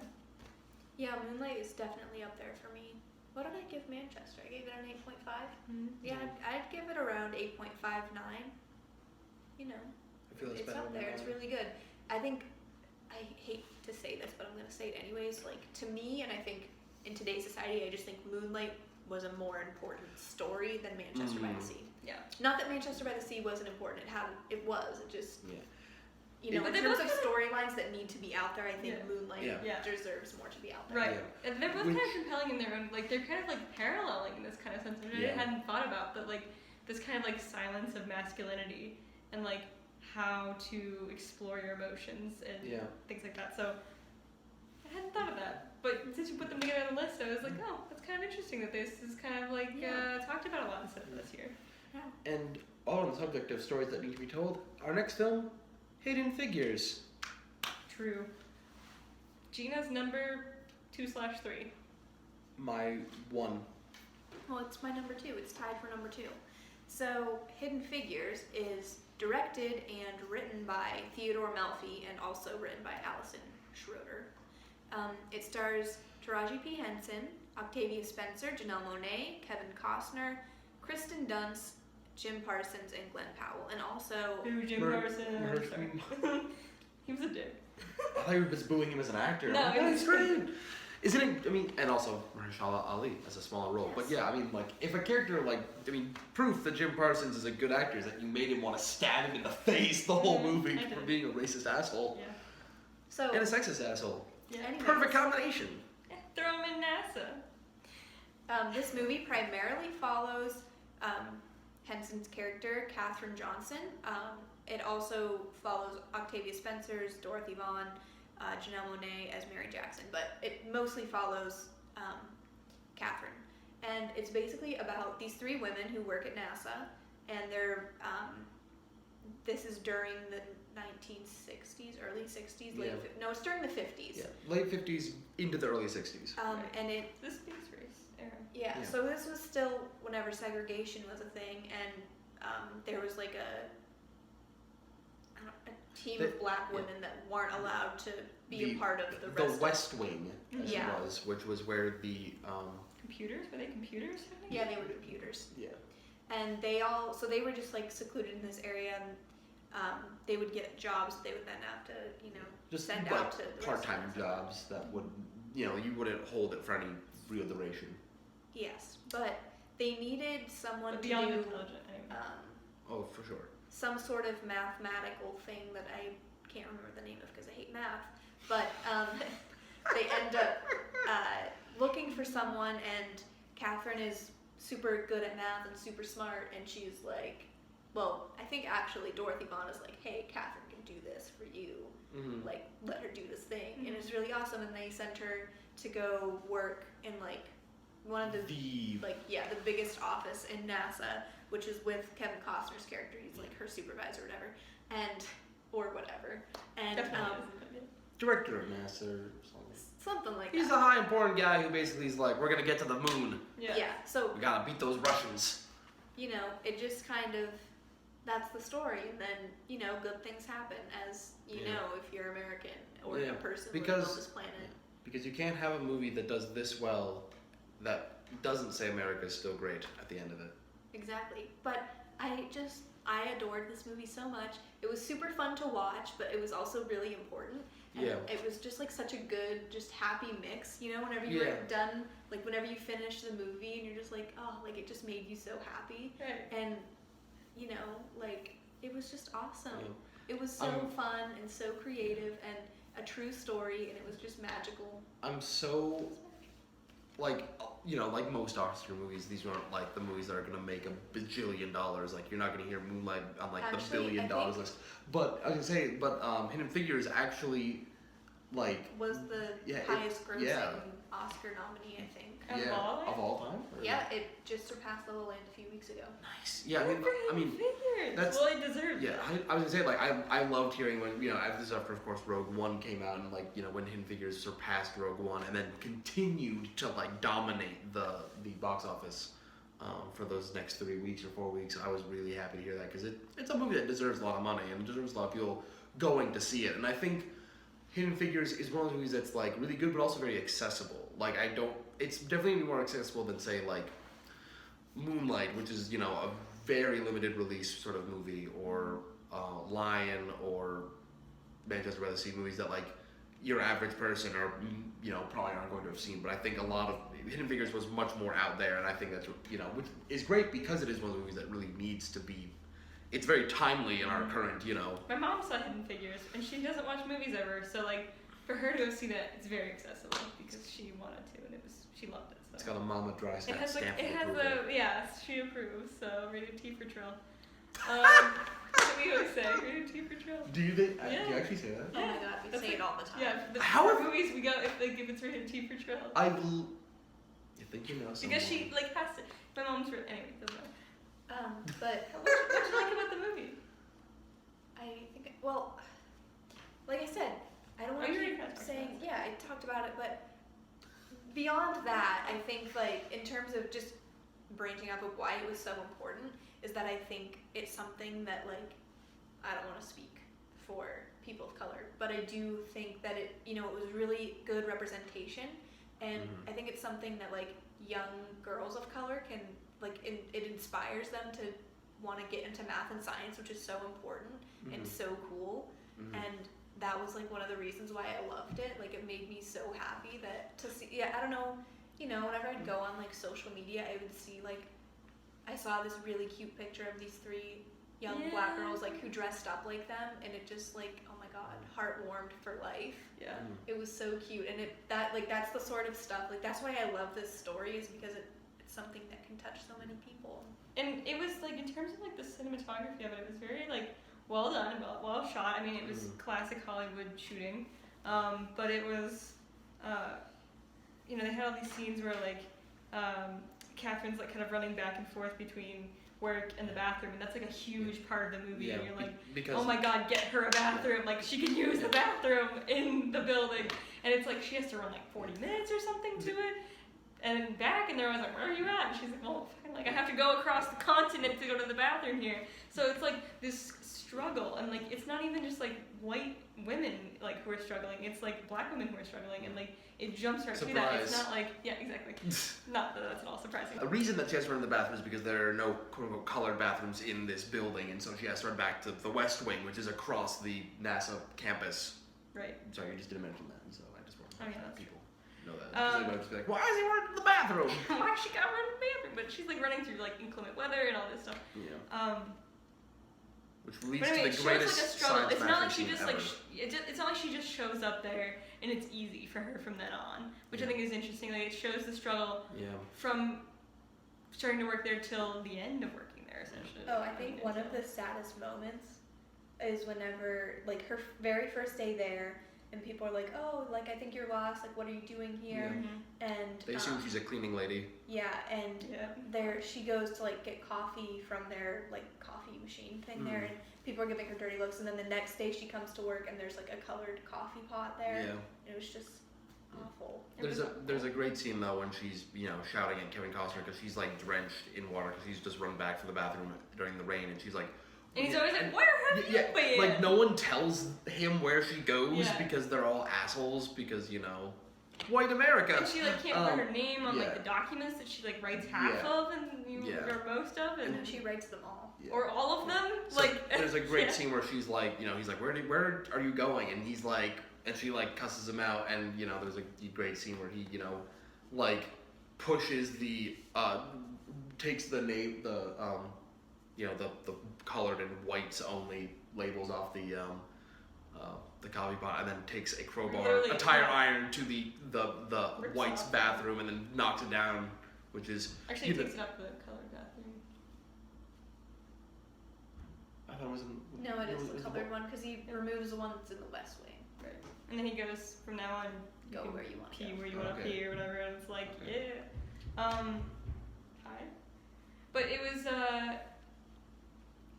Yeah, Moonlight is definitely up there for me. What did I give Manchester? I gave it an 8.5. Yeah, I'd give it around 8.59. You know, I feel it's up there. It's really good. I think, I hate to say this, but I'm going to say it anyways. Like, to me, and I think in today's society, I just think Moonlight was a more important story than Manchester by the Sea. Yeah. Not that Manchester by the Sea wasn't important. It was. It just you know, But in they're terms of both storylines that need to be out there, I think Moonlight Yeah. deserves more to be out there. Right. And they're both Which- kind of compelling in their own, like, they're kind of like paralleling in this kind of sense, which I hadn't thought about, but like this kind of like silence of masculinity and like how to explore your emotions and things like that. So I hadn't thought of that. But since you put them together on the list, I was like, oh, that's kind of interesting that this is kind of like talked about a lot in cinema this year. Yeah. And all on the subject of stories that need to be told, our next film, Hidden Figures. True. Gina's number 2/3. My one. Well, it's my number 2. It's tied for number 2. So, Hidden Figures is directed and written by Theodore Melfi and also written by Alison Schroeder. It stars Taraji P. Henson, Octavia Spencer, Janelle Monáe, Kevin Costner, Kristen Dunst, Jim Parsons, and Glenn Powell. And also... Ooh, Jim Parsons. Sorry. He was a dick. I thought you were just booing him as an actor. No, It's great. Isn't it? I mean, and also Mahershala Ali as a smaller role. But yeah, I mean, like, if a character proof that Jim Parsons is a good actor is that you made him want to stab him in the face the whole movie for being a racist asshole Yeah. So, and a sexist asshole. Yeah. anyways, Perfect combination. Yeah. Throw him in NASA. This movie primarily follows Henson's character, Katherine Johnson. It also follows Octavia Spencer's Dorothy Vaughan, Janelle Monáe as Mary Jackson, but it mostly follows Katherine. And it's basically about these 3 women who work at NASA, and they're this is during the 1960s, early 60s, no, it's during the 50s. Yeah, late 50s into the early 60s. And it The space race era. Yeah, so this was still whenever segregation was a thing, and there was like a team of black women that weren't allowed to be a part of the rest. The West Wing, as Yeah. it was, which was where the Computers? Were they computers? Yeah, they were computers, yeah. and they were just like secluded in this area, and they would get jobs that they would then have to, Just send like out to the rest of part-time the jobs that would, you wouldn't hold it for any real duration. Yes, but they needed someone But to beyond do intelligent, anyway. Oh, for sure. some sort of mathematical thing that I can't remember the name of because I hate math, but they end up looking for someone, and Catherine is super good at math and super smart, and she's like, well, I think actually Dorothy Vaughan is like, hey, Catherine can do this for you, like, let her do this thing, and it's really awesome, and they sent her to go work in like one of the the biggest office in NASA, which is with Kevin Costner's character. He's like her supervisor or whatever, and Director of NASA or something. something like He's that. a high important guy who basically is like, we're gonna get to the moon. Yeah, so We gotta beat those Russians. it just kind of, that's the story, and then good things happen, as if you're American or a person living on this planet. Because you can't have a movie that does this well that doesn't say America's still great at the end of it. Exactly. But I adored this movie so much. It was super fun to watch, but it was also really important. And it was just like such a good, just happy mix, whenever you were done, like whenever you finish the movie and you're just like, oh, like it just made you so happy. Right. And, like it was just awesome. Yeah. It was so fun and so creative and a true story, and it was just magical. I'm so, like most Oscar movies, these aren't like the movies that are gonna make $1 bajillion. Like, you're not gonna hear Moonlight on like the $1 billion list. But I was gonna say, Hidden Figures actually, like, was the highest grossing Oscar nominee, I think. of all time. Or? Yeah, it just surpassed La La Land a few weeks ago. Nice. Yeah, I mean, Figures. that's well, it deserves. Yeah, I was gonna say, like, I loved hearing when this is after, of course, Rogue One came out, and like when Hidden Figures surpassed Rogue One and then continued to like dominate the box office for those next 3 weeks or 4 weeks. I was really happy to hear that, because it's a movie that deserves a lot of money and it deserves a lot of people going to see it. And I think Hidden Figures is one of those movies that's like really good but also very accessible. Like, it's definitely more accessible than, say, like Moonlight, which is a very limited release sort of movie, or Lion, or Manchester by the Sea, movies that like your average person or probably aren't going to have seen. But I think a lot of Hidden Figures was much more out there, and I think that's which is great because it is one of the movies that really needs to be. It's very timely in our current. My mom saw Hidden Figures, and she doesn't watch movies ever, so like for her to have seen it, it's very accessible because she wanted to, and she loved it. So. It's got a Mama Dry stamp. She approves. So rated T for Trill. What do we always say? Rated T for Trill. Do you think? Do you actually say that? Oh my god, we say it all the time. Yeah. How for movies we go if it's rated T for Trill. You think you know something? Because she has to. My mom's anyway. Doesn't matter. But What you like about the movie? I think like I said, I don't want to keep saying I talked about it, but beyond that, I think in terms of just branching up of why it was so important is that I think it's something that I don't want to speak for people of color, but I do think that it was really good representation, and I think it's something that young girls of color can it inspires them to want to get into math and science, which is so important and so cool, and that was one of the reasons why I loved it. It made me so happy to see. I don't know. Whenever I'd go on social media, I would see I saw this really cute picture of these 3 young black girls who dressed up like them, and it just oh my god, heart warmed for life. Yeah. It was so cute, and that's the sort of stuff that's why I love this story, is because it's something that can touch so many people. And it was in terms of the cinematography of it, it was very well done, well shot. I mean, it was classic Hollywood shooting, but it was they had all these scenes where Catherine's kind of running back and forth between work and the bathroom, and that's a huge part of the movie, and you're because oh my god, get her a bathroom, she can use the bathroom in the building, and it's she has to run 40 minutes or something to it, and back, and they're always where are you at? And she's well, I have to go across the continent to go to the bathroom here. So it's this struggle, and it's not even just white women who are struggling, it's black women who are struggling, and it jumps right through that. It's not exactly. Not that that's at all surprising. A reason that she has to run to the bathroom is because there are no quote-unquote colored bathrooms in this building, and so she has to run back to the West Wing, which is across the NASA campus. Right. Sorry, you just didn't mention that, and so I just wanted to that's people know that. Because they might just be why is he running to the bathroom? Why she gotta run to the bathroom? But she's running through inclement weather and all this stuff. Yeah. Which leads but anyway, to the greatest a struggle. It's not she just ever. It's not she just shows up there and it's easy for her from then on, which I think is interesting. It shows the struggle from starting to work there till the end of working there, essentially. Oh, I think one of the saddest moments is whenever her very first day there, and people are oh, I think you're lost. What are you doing here? Yeah. And they assume she's a cleaning lady. Yeah, and there she goes to get coffee from their coffee machine thing there, and people are giving her dirty looks. And then the next day she comes to work, and there's a colored coffee pot there. Yeah. It was just awful. There's a great scene though when she's shouting at Kevin Costner because she's drenched in water because he's just run back from the bathroom during the rain, and she's and he's always where have you been? No one tells him where she goes Yeah. because they're all assholes because white America. And she can't put her name on the documents that she writes half of or most of, and then she writes them all. Yeah. Or all of them. So there's a great scene where she's he's where are you going? And he's and she cusses him out, and there's a great scene where he pushes the takes the name the colored and whites only labels off the coffee pot, and then takes a crowbar, a tire iron to the whites bathroom, and then knocks it down, which is actually takes it up the colored bathroom. I thought it was No, it is the colored one because he removes the one that's in the West Wing. Right, and then he goes from now on. Go where you want to pee go. where you want to pee or whatever, and it's hi. But it was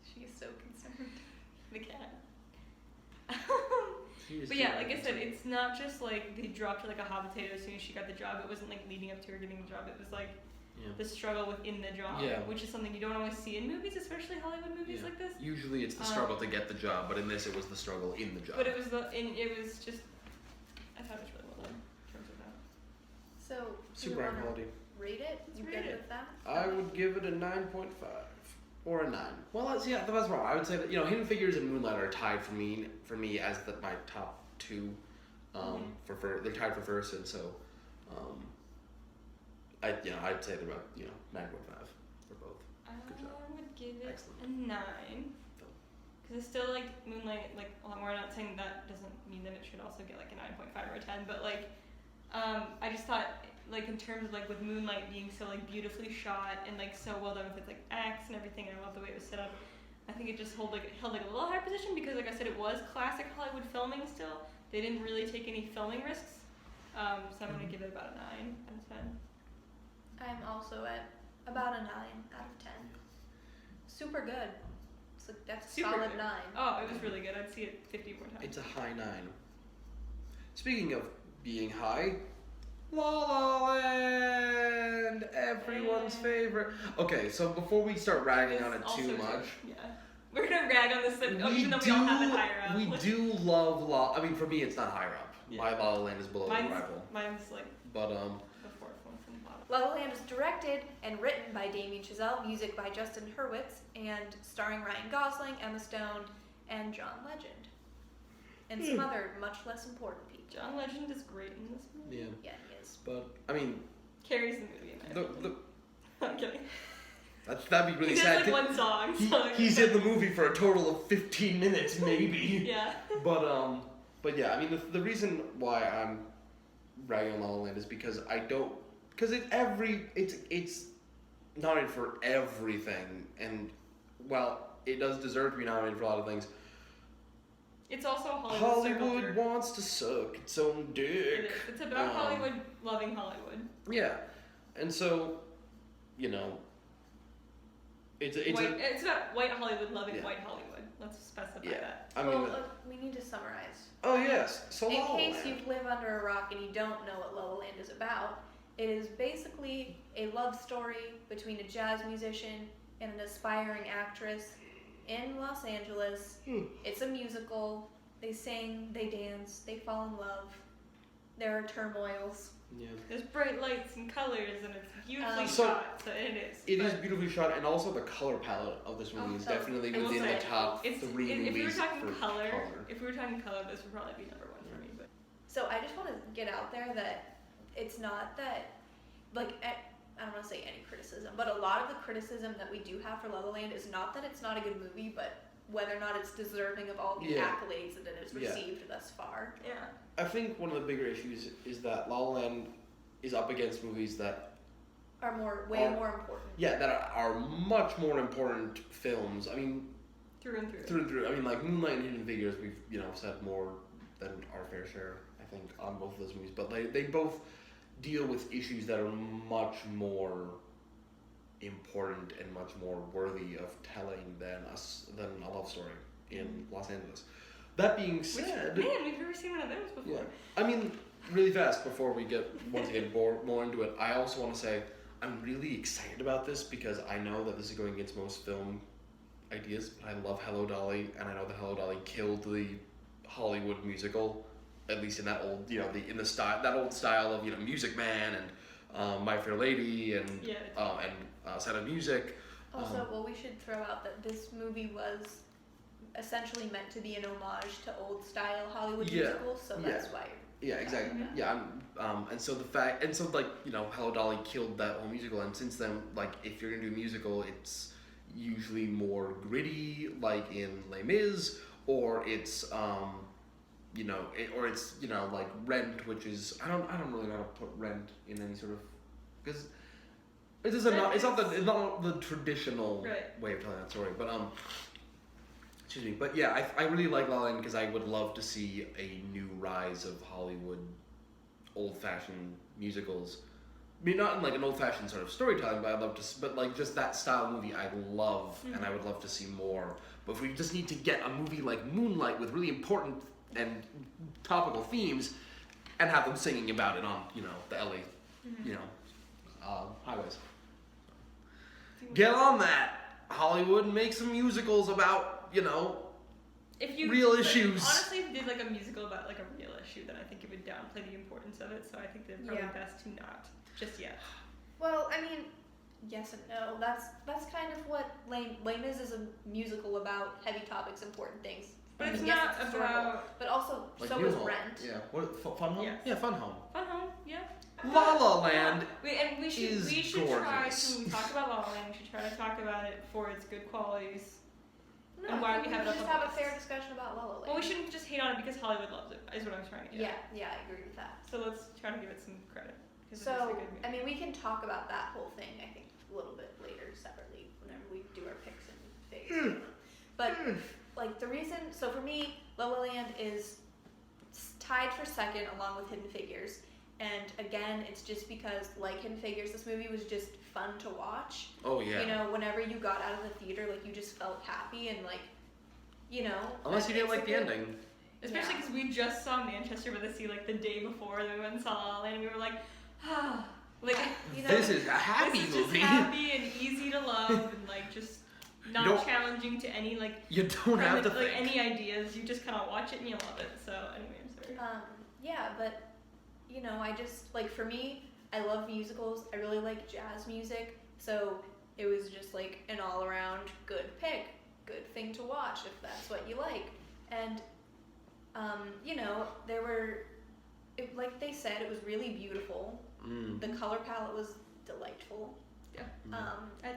she's so concerned. The cat. But yeah, like I said, it's not just they dropped her a hot potato as soon as she got the job. It wasn't leading up to her getting the job. It was the struggle within the job, which is something you don't always see in movies, especially Hollywood movies like this. Usually it's the struggle to get the job, but in this it was the struggle in the job. But it was just I thought it was really well done in terms of that. So super high quality. Rate it? You good with that? I would give it a 9.5 or a 9. Well, that's wrong. I would say that Hidden Figures and Moonlight are tied for me as my top 2. They're tied for first, and so I'd say they're about 9.5 for both. Good job. I would give it Excellent. a 9. Because it's still like Moonlight, like we're not saying that doesn't mean that it should also get like a 9.5 or a 10, but like I just thought like in terms of like with Moonlight being so like beautifully shot and like so well done with its like acts and everything, and I love the way it was set up. I think it just held like a little higher position because like I said, it was classic Hollywood filming still. They didn't really take any filming risks. So I'm gonna give it about a 9 out of 10. I'm also at about a 9 out of 10. Super good. It's like that's a Super solid good. 9. Oh, it was really good. I'd see it 50 more times. It's a high 9. Speaking of being high, La La Land, everyone's favorite. Okay, so before we start ragging on it Also too good. much, Yeah. We're gonna rag on this even though we all have it higher up. we do love I mean, for me, it's not higher up. Yeah. My La La Land is below the rival. Mine's like But the fourth one from the bottom. La La Land was directed and written by Damien Chazelle, music by Justin Hurwitz, and starring Ryan Gosling, Emma Stone, and John Legend. And some other much less important people. John Legend is great in this movie. yeah, Yeah, he is. but I mean, Carries the movie in my opinion. I'm kidding. that'd be really He sad. does like one song. So He's in the movie for a total of 15 minutes, maybe. Yeah. But yeah, I mean, the reason why I'm ragging on La La Land is because it's nominated for everything, and while it does deserve to be nominated for a lot of things, It's also Hollywood. Hollywood wants to suck its own dick. It is. It's about Hollywood loving Hollywood. Yeah, and so, It's about white Hollywood loving Yeah. white Hollywood. Let's specify Yeah. that. I mean, we need to summarize. oh yes, so In La La case Land. you live under a rock and you don't know what La La Land is about, it is basically a love story between a jazz musician and an aspiring actress in Los Angeles. It's a musical. They sing, they dance, they fall in love. There are turmoils. Yeah. There's bright lights and colors, and it's beautifully So, shot. So it is. It is beautifully shot, and also the color palette of this movie is so- definitely I will within the say, top It's, 3 if movies we were talking for color, this would probably be number 1 for me. But So I just want to get out there that it's not that, like, I don't want to say any criticism, but a lot of the criticism that we do have for La La Land is not that it's not a good movie, but whether or not it's deserving of all the Yeah. accolades that it has Yeah. received thus far. yeah, I think one of the bigger issues is that La La Land is up against movies that Are more important. that are much more important films. I mean, through and through. through and through. I mean, like Moonlight and Hidden Figures, we've said more than our fair share, I think, on both of those movies. But they both deal with issues that are much more important and much more worthy of telling than a love story in Los Angeles. That being said, Man, we've never seen one of those before. yeah, I mean, really fast before we get once again more into it, I also want to say I'm really excited about this because I know that this is going against most film ideas, but I love Hello Dolly, and I know that Hello Dolly killed the Hollywood musical, at least in that old, in the style, that old style of Music Man and My Fair Lady and Sound of Music. Also, we should throw out that this movie was essentially meant to be an homage to old style Hollywood musicals, so that's why. Yeah, exactly. Mhm. Yeah, Hello Dolly killed that whole musical, and since then, like, if you're gonna do a musical, it's usually more gritty, like in Les Mis, or it's like Rent, which is I don't really know how to put Rent in any sort of because it's not the traditional way of telling that story, but excuse me, but yeah, I really like La La Land because I would love to see a new rise of Hollywood old-fashioned musicals. I mean, not in like an old-fashioned sort of storytelling, but like just that style of movie I love, and I would love to see more. But if we just need to get a movie like Moonlight with really important and topical themes, and have them singing about it on the LA, highways. Get on that, Hollywood, and make some musicals about real issues. Honestly, if you did like a musical about like a real issue, then I think it would downplay the importance of it. So I think they're probably best to not just yet. Well, I mean, yes and no. That's kind of what Les Mis is a musical about heavy topics, important things. But it's Yes, not it's historical, about but also Like so New is Home. Rent. Yeah. What? Fun Home? Yes. Yeah, Fun Home. Fun Home, yeah. La La Land. We should is try gorgeous. to talk about La La Land. We should try to talk about it for its good qualities. No, And I why think we have it just up on have the a fair list. discussion about La La Land. Well, we shouldn't just hate on it because Hollywood loves it. Is what I'm trying to get. Yeah, I agree with that. So let's try to give it some credit because it is a So, good movie. I mean, we can talk about that whole thing, I think, a little bit later, separately, whenever we do our picks and faves. But, like, the reason, so for me, La La Land is tied for second along with Hidden Figures. And again, it's just because, like Hidden Figures, this movie was just fun to watch. Oh yeah. You know, whenever you got out of the theater, like, you just felt happy and, like, you know. Unless you didn't like the ending. Especially because we just saw Manchester by the Sea like the day before, then we went and saw La La Land, and we were like, ah, like You know, This is a happy this is movie. just happy and easy to love, and like just not don't- challenging to any like You don't have to like think. any ideas. You just kind of watch it and you love it. So anyway, I'm sorry. Yeah, but you know, I just like for me, I love musicals. I really like jazz music, so it was just like an all-around good pick, good thing to watch if that's what you like. And you know, there were, like they said, it was really beautiful. The color palette was delightful. Yeah.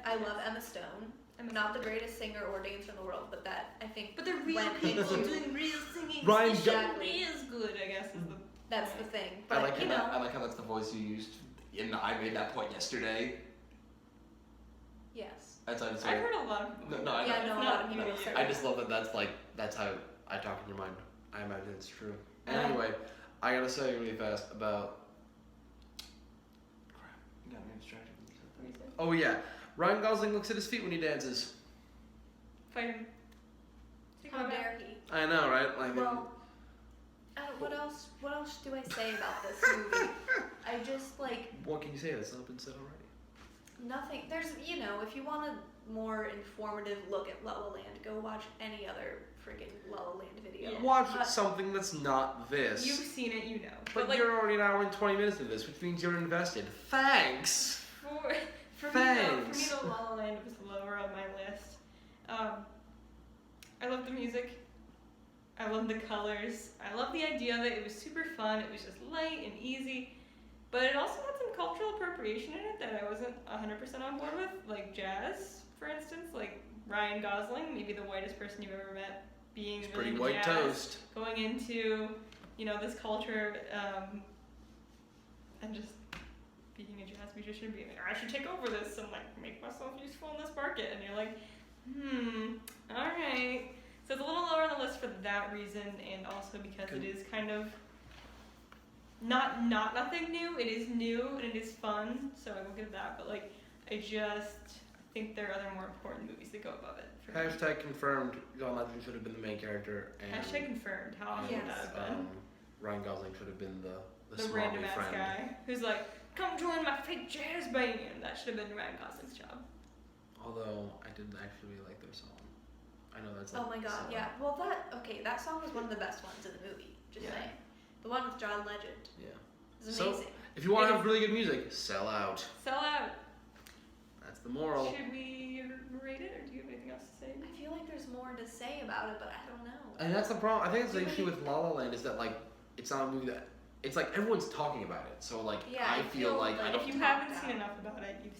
I love Emma Stone. I'm not the greatest singer or dancer in the world, but that I think But they're real went people into- doing real singing. Ryan so Gosling. it is good, I guess. Is the that's the thing. But I like you how know, that, I like how that's the voice you used. And I made that point yesterday. yes. That's how it's I've like, heard a lot of people. No, I Yeah, know. no, a lot of people you. say I just love that that's how I talk in your mind. I imagine it's true. Anyway, I gotta say really fast about. Crap, you got me distracted. Oh yeah, Ryan Gosling looks at his feet when he dances. Fight him. Take How him dare out. he? I know, right? Like, Well, what else do I say about this movie? I just like what can you say that's not been said already? nothing. There's, you know, if you want a more informative look at La La Land, go watch any other friggin' La La Land video. Yeah. Watch But- something that's not this. You've seen it, you know. but like, you're already an hour and 20 minutes into this, which means you're invested. Thanks. For Thanks. me, though, La La Land was lower on my list. I love the music. I love the colors. I love the idea that it was super fun. It was just light and easy. But it also had some cultural appropriation in it that I wasn't 100% on board with. Like jazz, for instance. Like Ryan Gosling, maybe the whitest person you've ever met, being It's really pretty white jazz, toast. going into, you know, this culture, and just being a jazz musician, being like, I should take over this and like make myself useful in this market, and you're like, all right. So it's a little lower on the list for that reason, and also because it is kind of not nothing new. It is new and it is fun, so I will give that. But like, I just think there are other more important movies that go above it. For me. Hashtag confirmed. John Legend should have been the main character, and Hashtag confirmed. How awesome Yes. would that have been? Ryan Gosling should have been the The random smarmy ass friend. guy who's like, come join my fake jazz band. That should have been Ryan Gosling's job. Although I didn't actually really like their song. I know that's like Oh my god, so- yeah. Well, that song was one of the best ones in the movie. Just Yeah. saying. The one with John Legend. Yeah. Is So- amazing. If you want to It have really good music, sell out. Sell out. That's the moral. Should we rate it, or do you have anything else to say? I feel like there's more to say about it, but I don't know. And that's the problem. I think that's the Too issue many- with La La Land is that like it's not a movie that it's like everyone's talking about it. So like Yeah, I I feel feel like I like don't. If you talk haven't about seen it. enough about it, you've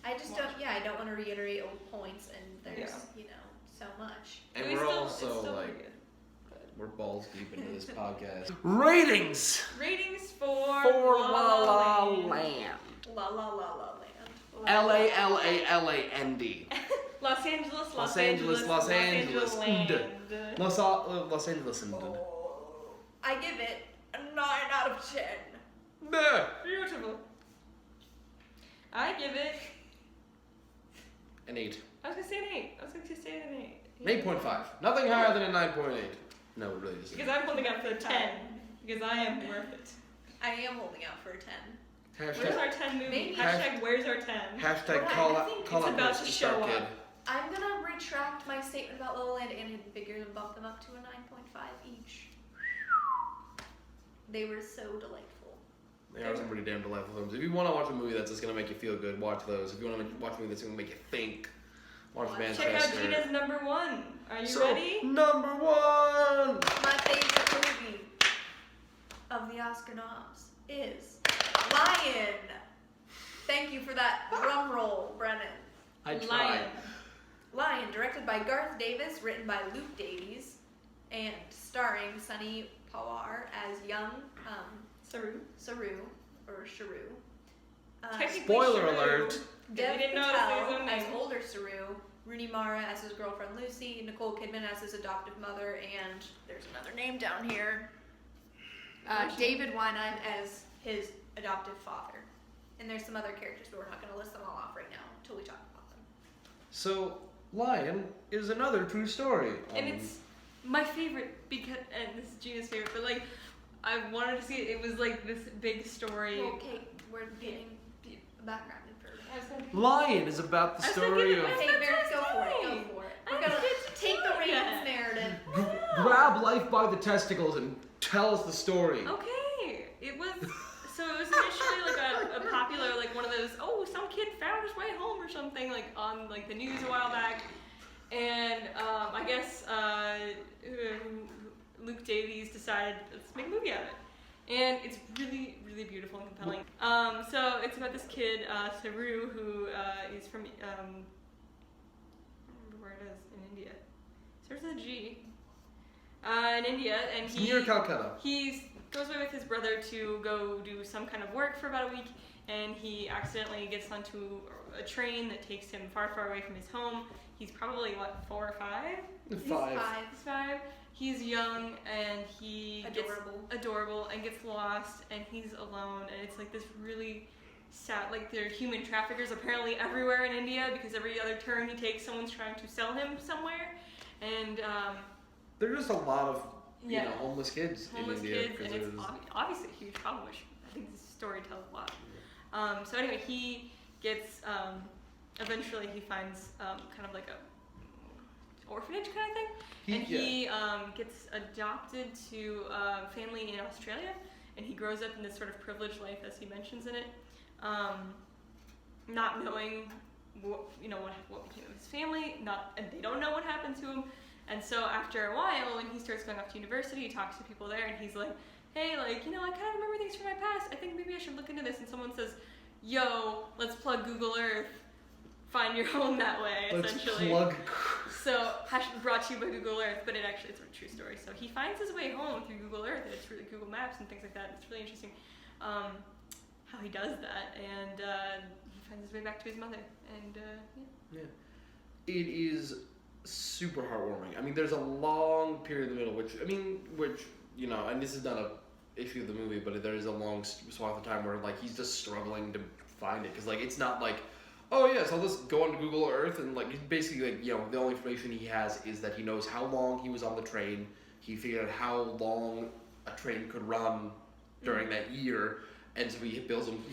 I just Watch don't. Yeah, I don't want to reiterate old points, and there's Yeah. you know so much. And it's we're still, also it's still like pretty good. we're balls deep into this podcast. Ratings Ratings for La La Land. Land. La la la la land. LALALAND. Los Angeles, Los Angeles, Los Angeles. Land. Los Angeles. Oh, I give it a 9 out of 10. Beautiful. I give it. An 8. I was gonna say an 8. I was going to say an 8. An 8.5. Nothing higher than a 9.8. No, it really isn't. Because I'm holding out for a 10. Because I am worth it. I am holding out for a 10. Where's Hashtag, our 10 movie? Maybe- Hashtag where's our 10? hashtag Well, call I out think call it's out about Chris to the show Star Kid. up. I'm gonna retract my statement about La La Land and Hidden Figures and bump them up to a 9.5 each. They were so delightful. They are some pretty damn delightful films. If you want to watch a movie that's just gonna make you feel good, watch those. If you want to watch a movie that's gonna make you think, watch Watch- Manchester. Check out Gina's number 1. Are you So, ready? number 1. Oscar noms is Lion. Thank you for that drum roll, Brennan. I tried. Lion. Lion, directed by Garth Davis, written by Luke Davies, and starring Sunny Pawar as young Saru. Saru, or Sharu. Technically Spoiler Saru. alert. Dev We didn't know Patel his own as name. older Saru, Rooney Mara as his girlfriend Lucy, Nicole Kidman as his adoptive mother, and there's another name down here. David Weinheim as his adoptive father. And there's some other characters, but we're not going to list them all off right now until we talk about them. So, Lion is another true story. And it's my favorite because, and this is Gina's favorite, but like, I wanted to see it. It was like this big story. Well, okay, we're getting a background information. Lion is about the I was story thinking of Okay, Meredith, go for it. Go for it. We're gonna take the reins, Meredith. grab life by the testicles and tell us the story. Okay, it was. So it was initially like a popular, like one of those, oh, some kid found his way home or something, like on like the news a while back. And I guess Luke Davies decided, let's make a movie out of it. And it's really, really beautiful and compelling. So it's about this kid, Saru, who is from, I don't remember where it is, in India. Starts with a G. In India, and It's near Calcutta. he goes away with his brother to go do some kind of work for about a week, and he accidentally gets onto a train that takes him far, far away from his home. He's probably, what, 4 or 5? He's 5. He's 5. He's young, and he Adorable. gets adorable and gets lost, and he's alone, and it's like this really sad, like there are human traffickers apparently everywhere in India, because every other turn he takes, someone's trying to sell him somewhere, and There's just a lot of yeah. homeless kids homeless in India. kids, and because it's obviously a huge problem, which I think this story tells a lot. So anyway, he gets, eventually he finds kind of like a orphanage kind of thing, and he gets adopted to a family in Australia, and he grows up in this sort of privileged life, as he mentions in it, not knowing what became of his family, and they don't know what happened to him. And so after a while, when he starts going off to university, he talks to people there, and he's like, hey, like, I kind of remember things from my past. I think maybe I should look into this. And someone says, yo, let's plug Google Earth. Find your home that way, essentially. Let's plug. So, brought to you by Google Earth, but it's a true story. So he finds his way home through Google Earth, and it's really Google Maps and things like that. It's really interesting how he does that, and he finds his way back to his mother. And Yeah. It is super heartwarming. I mean, there's a long period in the middle, which, and this is not a issue of the movie, but there is a long swath of time where, like, he's just struggling to find it. Because, like, it's not like, oh, yes, I'll just go onto Google Earth, and, like, he's basically, like, the only information he has is that he knows how long he was on the train. He figured out how long a train could run during that year. And so he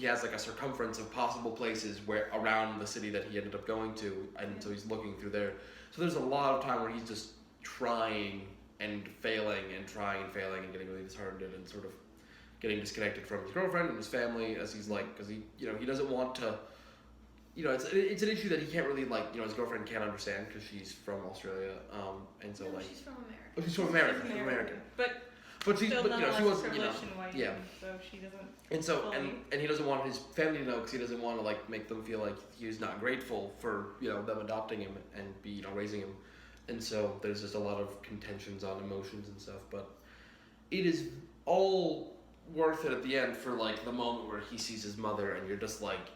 has like a circumference of possible places where around the city that he ended up going to, and so he's looking through there. So there's a lot of time where he's just trying and failing and trying and failing and getting really disheartened and sort of getting disconnected from his girlfriend and his family, as he's like, because he doesn't want to, it's an issue that he can't really, like, his girlfriend can't understand because she's from Australia, and so No, like, she's from America. oh, she's from America, she's American. But she Still wasn't, privileged and white, yeah. so she doesn't. And so, fully. and he doesn't want his family to know because he doesn't want to, like, make them feel like he's not grateful for, them adopting him and be, raising him. And so there's just a lot of contentions on emotions and stuff, but it is all worth it at the end for, like, the moment where he sees his mother and you're just, like,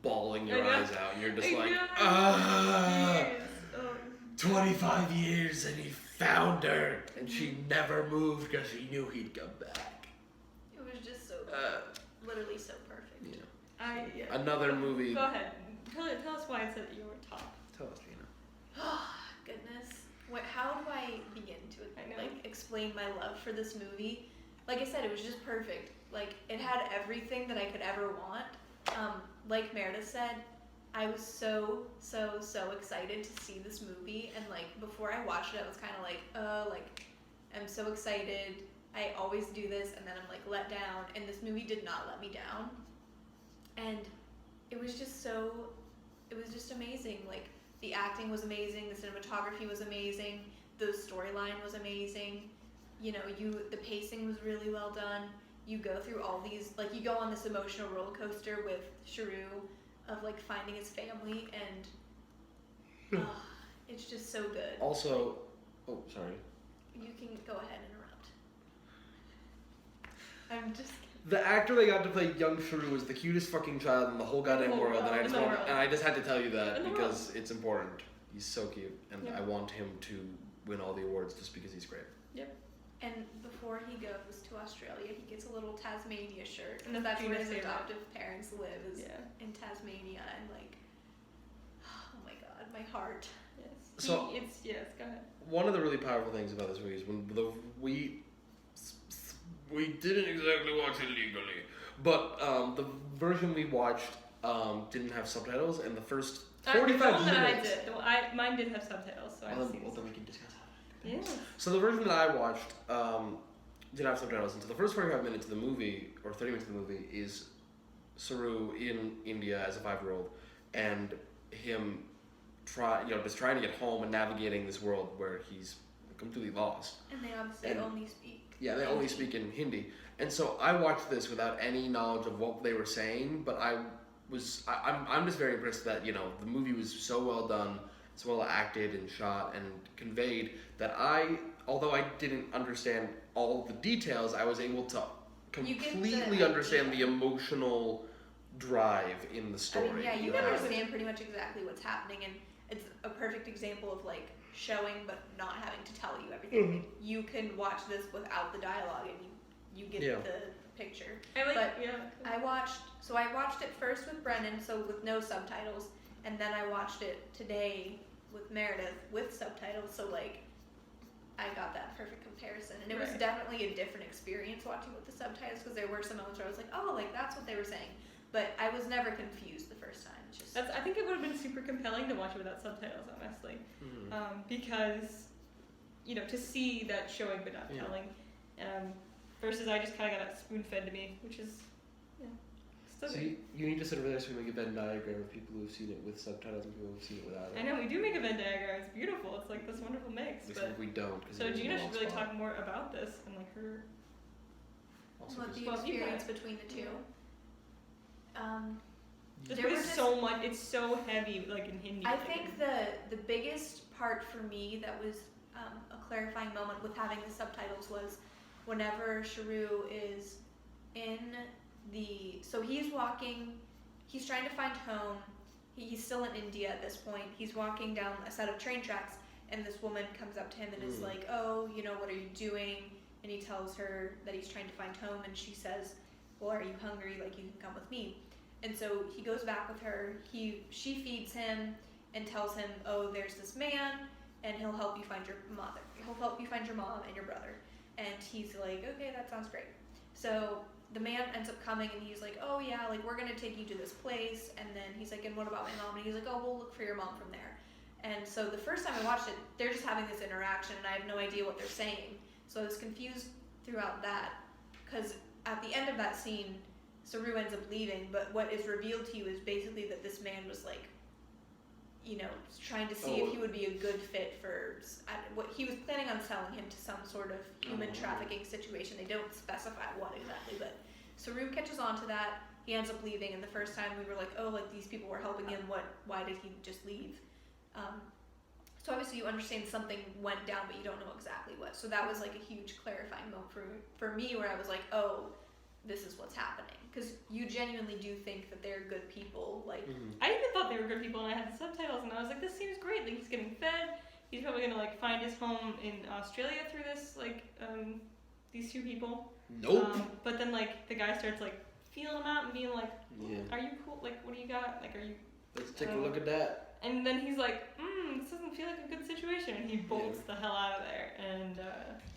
bawling your eyes out. And you're just like, 25 years and he found her and she never moved because she knew he'd come back. It was just so literally so perfect. Yeah. Another movie. Go ahead. Tell us why it's at your top. Tell us, Gina. Goodness. How do I begin to I know. explain my love for this movie? Like I said, it was just perfect. Like, it had everything that I could ever want. Like Meredith said, I was so excited to see this movie, and, like, before I watched it, I was kind of like, I'm so excited. I always do this, and then I'm, like, let down, and this movie did not let me down. And it was just amazing. Like, the acting was amazing, the cinematography was amazing, the storyline was amazing. The pacing was really well done. you go through all these, like, you go on this emotional roller coaster with Sharu of, like, finding his family, and it's just so good. Also, oh, sorry. You can go ahead and interrupt. I'm just. The actor that got to play young Sharu was the cutest fucking child in the whole goddamn whole world, world, and in the world. I just had to tell you that In the because it's important. He's so cute, and Yeah. I want him to win all the awards just because he's great. And before he goes to Australia, he gets a little Tasmania shirt, And and that's where his Gina's favorite. adoptive parents live, is Yeah. in Tasmania, and, like, oh my god, my heart. Yes. So- Yes. Go ahead. One of the really powerful things about this movie is when we didn't exactly watch it legally, but the version we watched didn't have subtitles, and the first 45 the one that I minutes. did. Mine did have subtitles, so I Well, see. then we can discuss that. Yeah. So the version that I watched did have subtitles, and so the first 45 minutes of the movie, or 30 minutes of the movie, is Saru in India as a 5-year-old, and him just trying to get home and navigating this world where he's completely lost. And they obviously And- only speak. Yeah, they only speak in Hindi, and so I watched this without any knowledge of what they were saying, but I'm just very impressed that the movie was so well done, so well acted and shot and conveyed that although I didn't understand all the details, I was able to You get the completely understand the idea. emotional drive in the story. I mean, yeah, you Yeah. understand pretty much exactly what's happening, and it's a perfect example of, like, showing but not having to tell you everything. Mhm. Like, you can watch this without the dialogue, and you get Yeah. the picture. I like. But Yeah. I watched it first with Brennan, so with no subtitles, and then I watched it today with Meredith with subtitles, so, like, I got that perfect comparison, and it was Right. definitely a different experience watching with the subtitles, because there were some moments where I was like, oh, like, that's what they were saying, but I was never confused the first time. It's just I think it would have been super compelling to watch it without subtitles, honestly, Mhm. because to see that showing but not Yeah. telling, versus I just kind of got it spoon fed to me, which is still So good. you need to sit over there so we make a Venn diagram of people who've seen it with subtitles and people who've seen it without. I know we do make a Venn diagram. It's beautiful. It's like this wonderful mix. Except But we don't. 'Cause so it is Gina a should long really spot. talk more about this and like her. Also, what 'cause the Well, you experience got between the two. Just There because was so much. It's so heavy, like in Hindi. I like, think the biggest part for me that was a clarifying moment with having the subtitles was whenever Sharu is in so he's trying to find home. He's still in India at this point. He's walking down a set of train tracks, and this woman comes up to him and is like, oh, what are you doing? And he tells her that he's trying to find home, and she says, well, are you hungry? Like, you can come with me. And so he goes back with her. She feeds him and tells him, oh, there's this man, and he'll help you find your mother. He'll help you find your mom and your brother. And he's like, okay, that sounds great. So the man ends up coming, and he's like, oh yeah, like, we're gonna take you to this place. And then he's like, and what about my mom? And he's like, oh, we'll look for your mom from there. And so the first time I watched it, they're just having this interaction, and I have no idea what they're saying. So I was confused throughout that, because at the end of that scene, Saru ends up leaving, but what is revealed to you is basically that this man was like, trying to see if he would be a good fit for what he was planning on selling him to some sort of human trafficking situation. They don't specify what exactly, but Saru catches on to that. He ends up leaving, and the first time we were like, oh, like, these people were helping him. Why did he just leave? So obviously you understand something went down, but you don't know exactly what. So that was like a huge clarifying moment for me, where I was like, oh, this is what's happening. Because you genuinely do think that they're good people. Like, I even thought they were good people, and I had the subtitles, and I was like, this seems great. Like, he's getting fed. He's probably gonna like find his home in Australia through this, like, these two people. Nope. But then like the guy starts like feeling him out and being like, Yeah. are you cool? Like, what do you got? Like, are you? Let's take a look at that. And then he's like, this doesn't feel like a good situation, and he bolts the hell out of there, and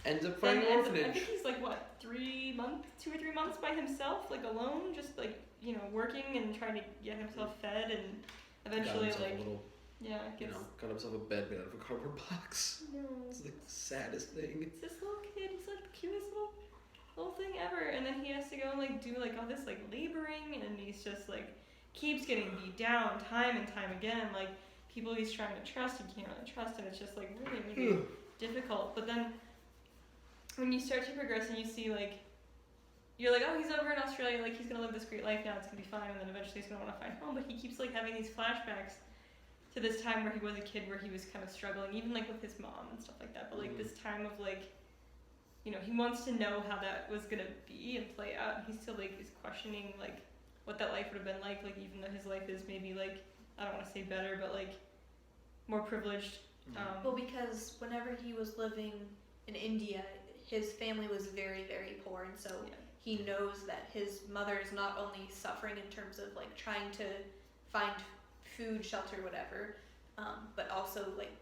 Ends up then finding an ends up, I orphanage. think he's like what, 2 or 3 months by himself, like alone, just like working and trying to get himself fed, and eventually got himself like a little, gets. got himself a bed made out of a cardboard box. No. It's the saddest thing. It's this little kid. He's like the cutest little thing ever, and then he has to go and like do like all this like laboring, and he's just like keeps getting beat down time and time again. Like people he's trying to trust, he can't really trust, and it's just like really difficult. But then when you start to progress and you see like you're like, oh, he's over in Australia, like he's gonna live this great life now, it's gonna be fine, and then eventually he's gonna want to find home. But he keeps like having these flashbacks to this time where he was a kid, where he was kind of struggling, even like with his mom and stuff like that. But like this time of like, you know, he wants to know how that was gonna be and play out. And he still like is questioning like what that life would have been like even though his life is maybe like, I don't want to say better, but like more privileged. Well, because whenever he was living in India, his family was very, very poor, and so he knows that his mother is not only suffering in terms of like trying to find food, shelter, whatever, but also like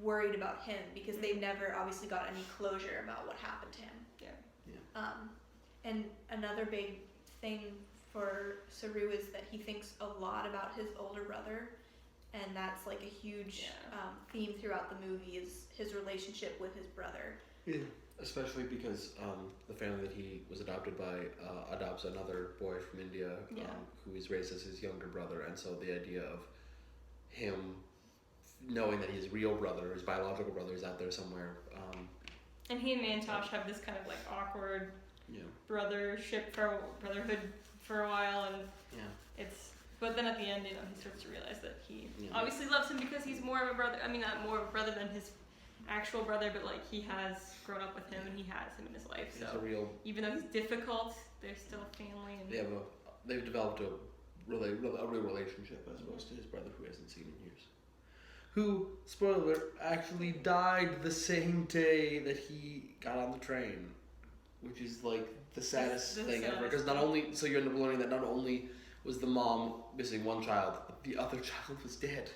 worried about him because they never obviously got any closure about what happened to him. And another big thing for Saru is that he thinks a lot about his older brother, and that's like a huge theme throughout the movie is his relationship with his brother. Yeah. Especially because the family that he was adopted by adopts another boy from India who is raised as his younger brother, and so the idea of him knowing that his real brother, his biological brother, is out there somewhere. And he and Mantosh have this kind of like awkward brotherhood for a while, and it's. But then at the end, you know, he starts to realize that he obviously loves him because he's more of a brother. I mean, not more of a brother than his actual brother, but like he has grown up with him and he has him in his life. So even though he's difficult, they're still a family. And they've developed a real relationship as opposed to his brother who hasn't seen in years. Who, spoiler alert, actually died the same day that he got on the train, which is like the saddest thing ever. Because you end up learning that not only was the mom missing one child, but the other child was dead.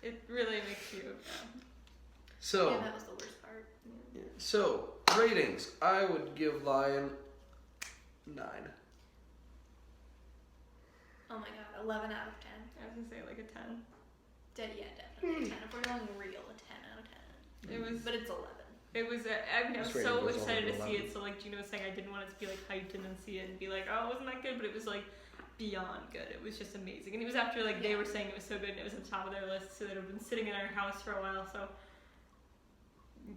It really makes you. So. Yeah, that was the worst part. Yeah. So ratings, I would give Lion 9. Oh my god, 11 out of 10. I was gonna say like a 10. Yeah, definitely a 10. If we're going real, a 10 out of 10. It was. But it's 11. It was. I was so excited to see it. So like Gina was saying, I didn't want it to be like hyped and then see it and be like, oh, wasn't that good? But it was like beyond good. It was just amazing, and it was after like they were saying it was so good, and it was at the top of their list, so that it had been sitting in our house for a while. So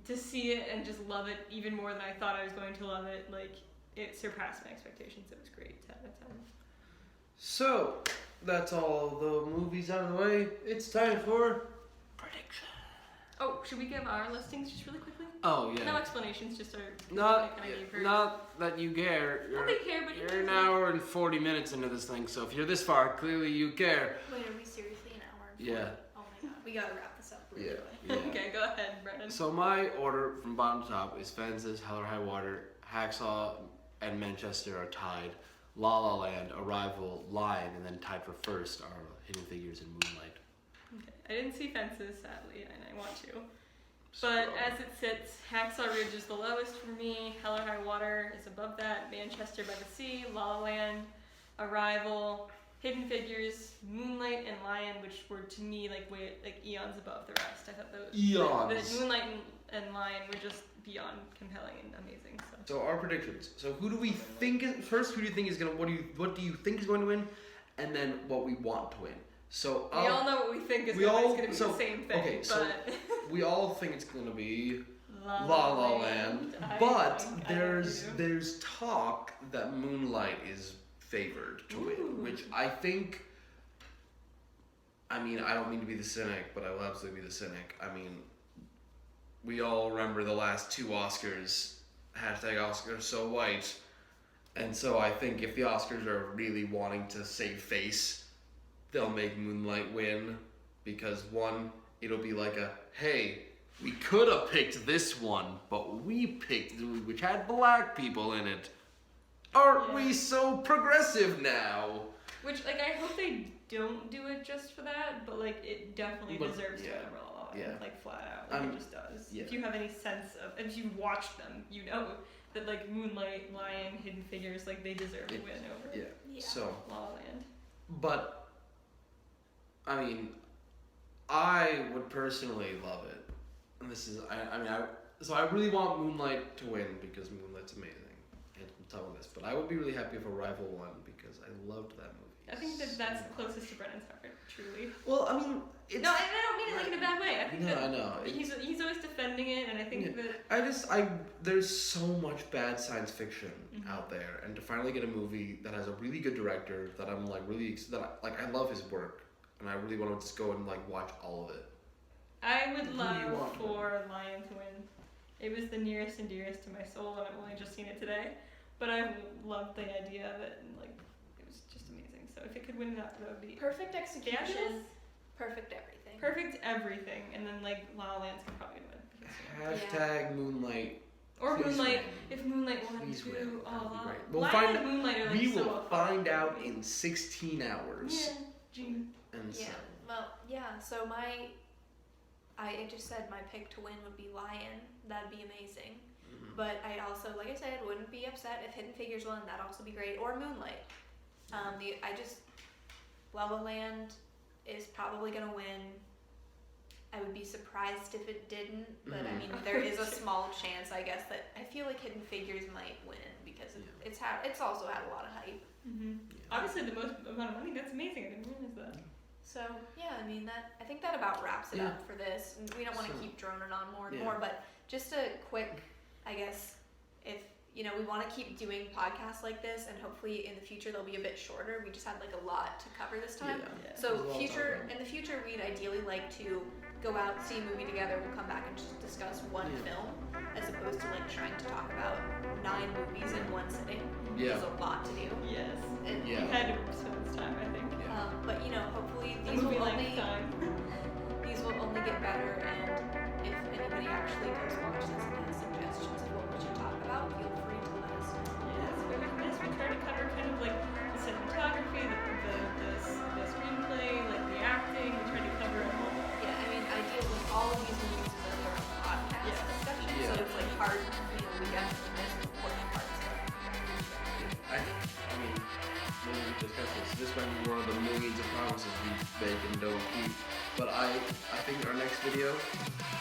to see it and just love it even more than I thought I was going to love it, like it surpassed my expectations. It was great. 10 out of 10. So that's all the movies out of the way. It's time for prediction. Oh, should we give our listings just really quickly? Oh yeah. No explanations, just our. Not that you care. Not that you care, but you're an hour and 40 minutes into this thing, so if you're this far, clearly you care. Wait, are we seriously an hour? Yeah. Oh my god, we gotta wrap this up really quick. Yeah. Okay, go ahead, Brennan. So my order from bottom to top is Fences, Hell or High Water, Hacksaw, and Manchester are tied. La La Land, Arrival, Lion, and then tied for first are Hidden Figures and Moonlight. Okay, I didn't see Fences, sadly, and I want to. But as it sits, Hacksaw Ridge is the lowest for me, Hell or High Water is above that, Manchester by the Sea, La La Land, Arrival, Hidden Figures, Moonlight, and Lion, which were to me like eons above the rest. I thought those the Moonlight and Lion were just beyond compelling and amazing. So our predictions. So who do we think is first? Who do you think is gonna? What do you think is going to win? And then what we want to win. So we all know what we think is going to be the same thing. Okay, so but we all think it's going to be La La Land, but there's talk that Moonlight is favored to win, which I think. I mean, I don't mean to be the cynic, but I will absolutely be the cynic. I mean, we all remember the last 2 Oscars. #Oscars so white, and so I think if the Oscars are really wanting to save face, they'll make Moonlight win, because one, it'll be like a, hey, we could have picked this one, but we picked the movie which had black people in it. Aren't we so progressive now? Which, like, I hope they don't do it just for that, but like it definitely deserves to win over La La Land, like flat out. Like, it just does. Yeah. If you have any sense of, if you watch them, you know that like Moonlight, Lion, Hidden Figures, like they deserve to win over So La La Land. But I mean, I would personally love it, and this is so I really want Moonlight to win because Moonlight's amazing, and I'm telling this, but I would be really happy if Arrival won because I loved that movie. I think that's closest to Brennan's heart, truly. Well, I mean, it's... No, and I don't mean it like in a bad way. I think I know. he's always defending it, and I think that there's so much bad science fiction out there, and to finally get a movie that has a really good director that I'm like really I love his work, and I really want to just go and like watch all of it. I would Who do you love want? for Lion to win. It was the nearest and dearest to my soul, and I've only just seen it today, but I loved the idea of it, and like it was just amazing. So if it could win that would be Perfect execution. fabulous. Perfect everything. Perfect everything, and then like La La Land's can probably win. Because, Hashtag Moonlight. or Please Moonlight. win. If Moonlight won Please too, win. oh, That'd be wow. great. We'll Lion find- and Moonlight are like We so will find out in 16 hours. Yeah, June. And so, Yeah. Well, yeah. So I just said my pick to win would be Lion. That'd be amazing. But I also, like I said, wouldn't be upset if Hidden Figures won. That'd also be great. Or Moonlight. La La Land is probably gonna win. I would be surprised if it didn't, but I mean, there is a small chance, I guess, that I feel like Hidden Figures might win because it's also had a lot of hype. Obviously, the most amount of money. That's amazing. I didn't realize that. So yeah, I mean I think that about wraps it up for this. And we don't want to keep droning on more and more, but just a quick, I guess, if we want to keep doing podcasts like this, and hopefully in the future they'll be a bit shorter. We just had like a lot to cover this time. Yeah. So in the future, we'd ideally like to go out, see a movie together. We'll come back and just discuss one film, as opposed to like trying to talk about 9 movies in one sitting. There's a lot to do. Yes. And, We had to spend this time, I think. but hopefully The these movie will length time. only get better. And if anybody actually does watch this and has suggestions of what we should talk about, feel free to let us know. Yes, but with this, we try to cover kind of like the cinematography, the screenplay, like the acting. We try to cover it all. Yeah, I mean, ideally, all of these movies are their own podcast discussion, so it's like hard, we definitely miss important parts of it. I mean, when we discuss this might be one of the millions of promises we make and don't keep. But I think our next video,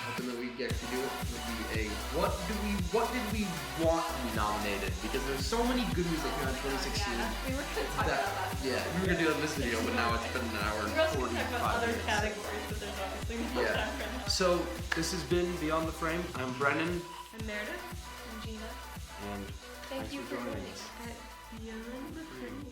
hoping that we get to do it, would be what did we want to be nominated? Because there's so many good movies that came out in 2016. We were going to talk about that. Yeah, we were gonna do that in this video, but now it's been an hour and We're also going to talk 45 about other minutes. categories, but there's obviously no Yeah. time for that. So this has been Beyond the Frame. I'm Brennan, And Meredith, And Gina, and thank you for joining us. us. at Beyond the Frame.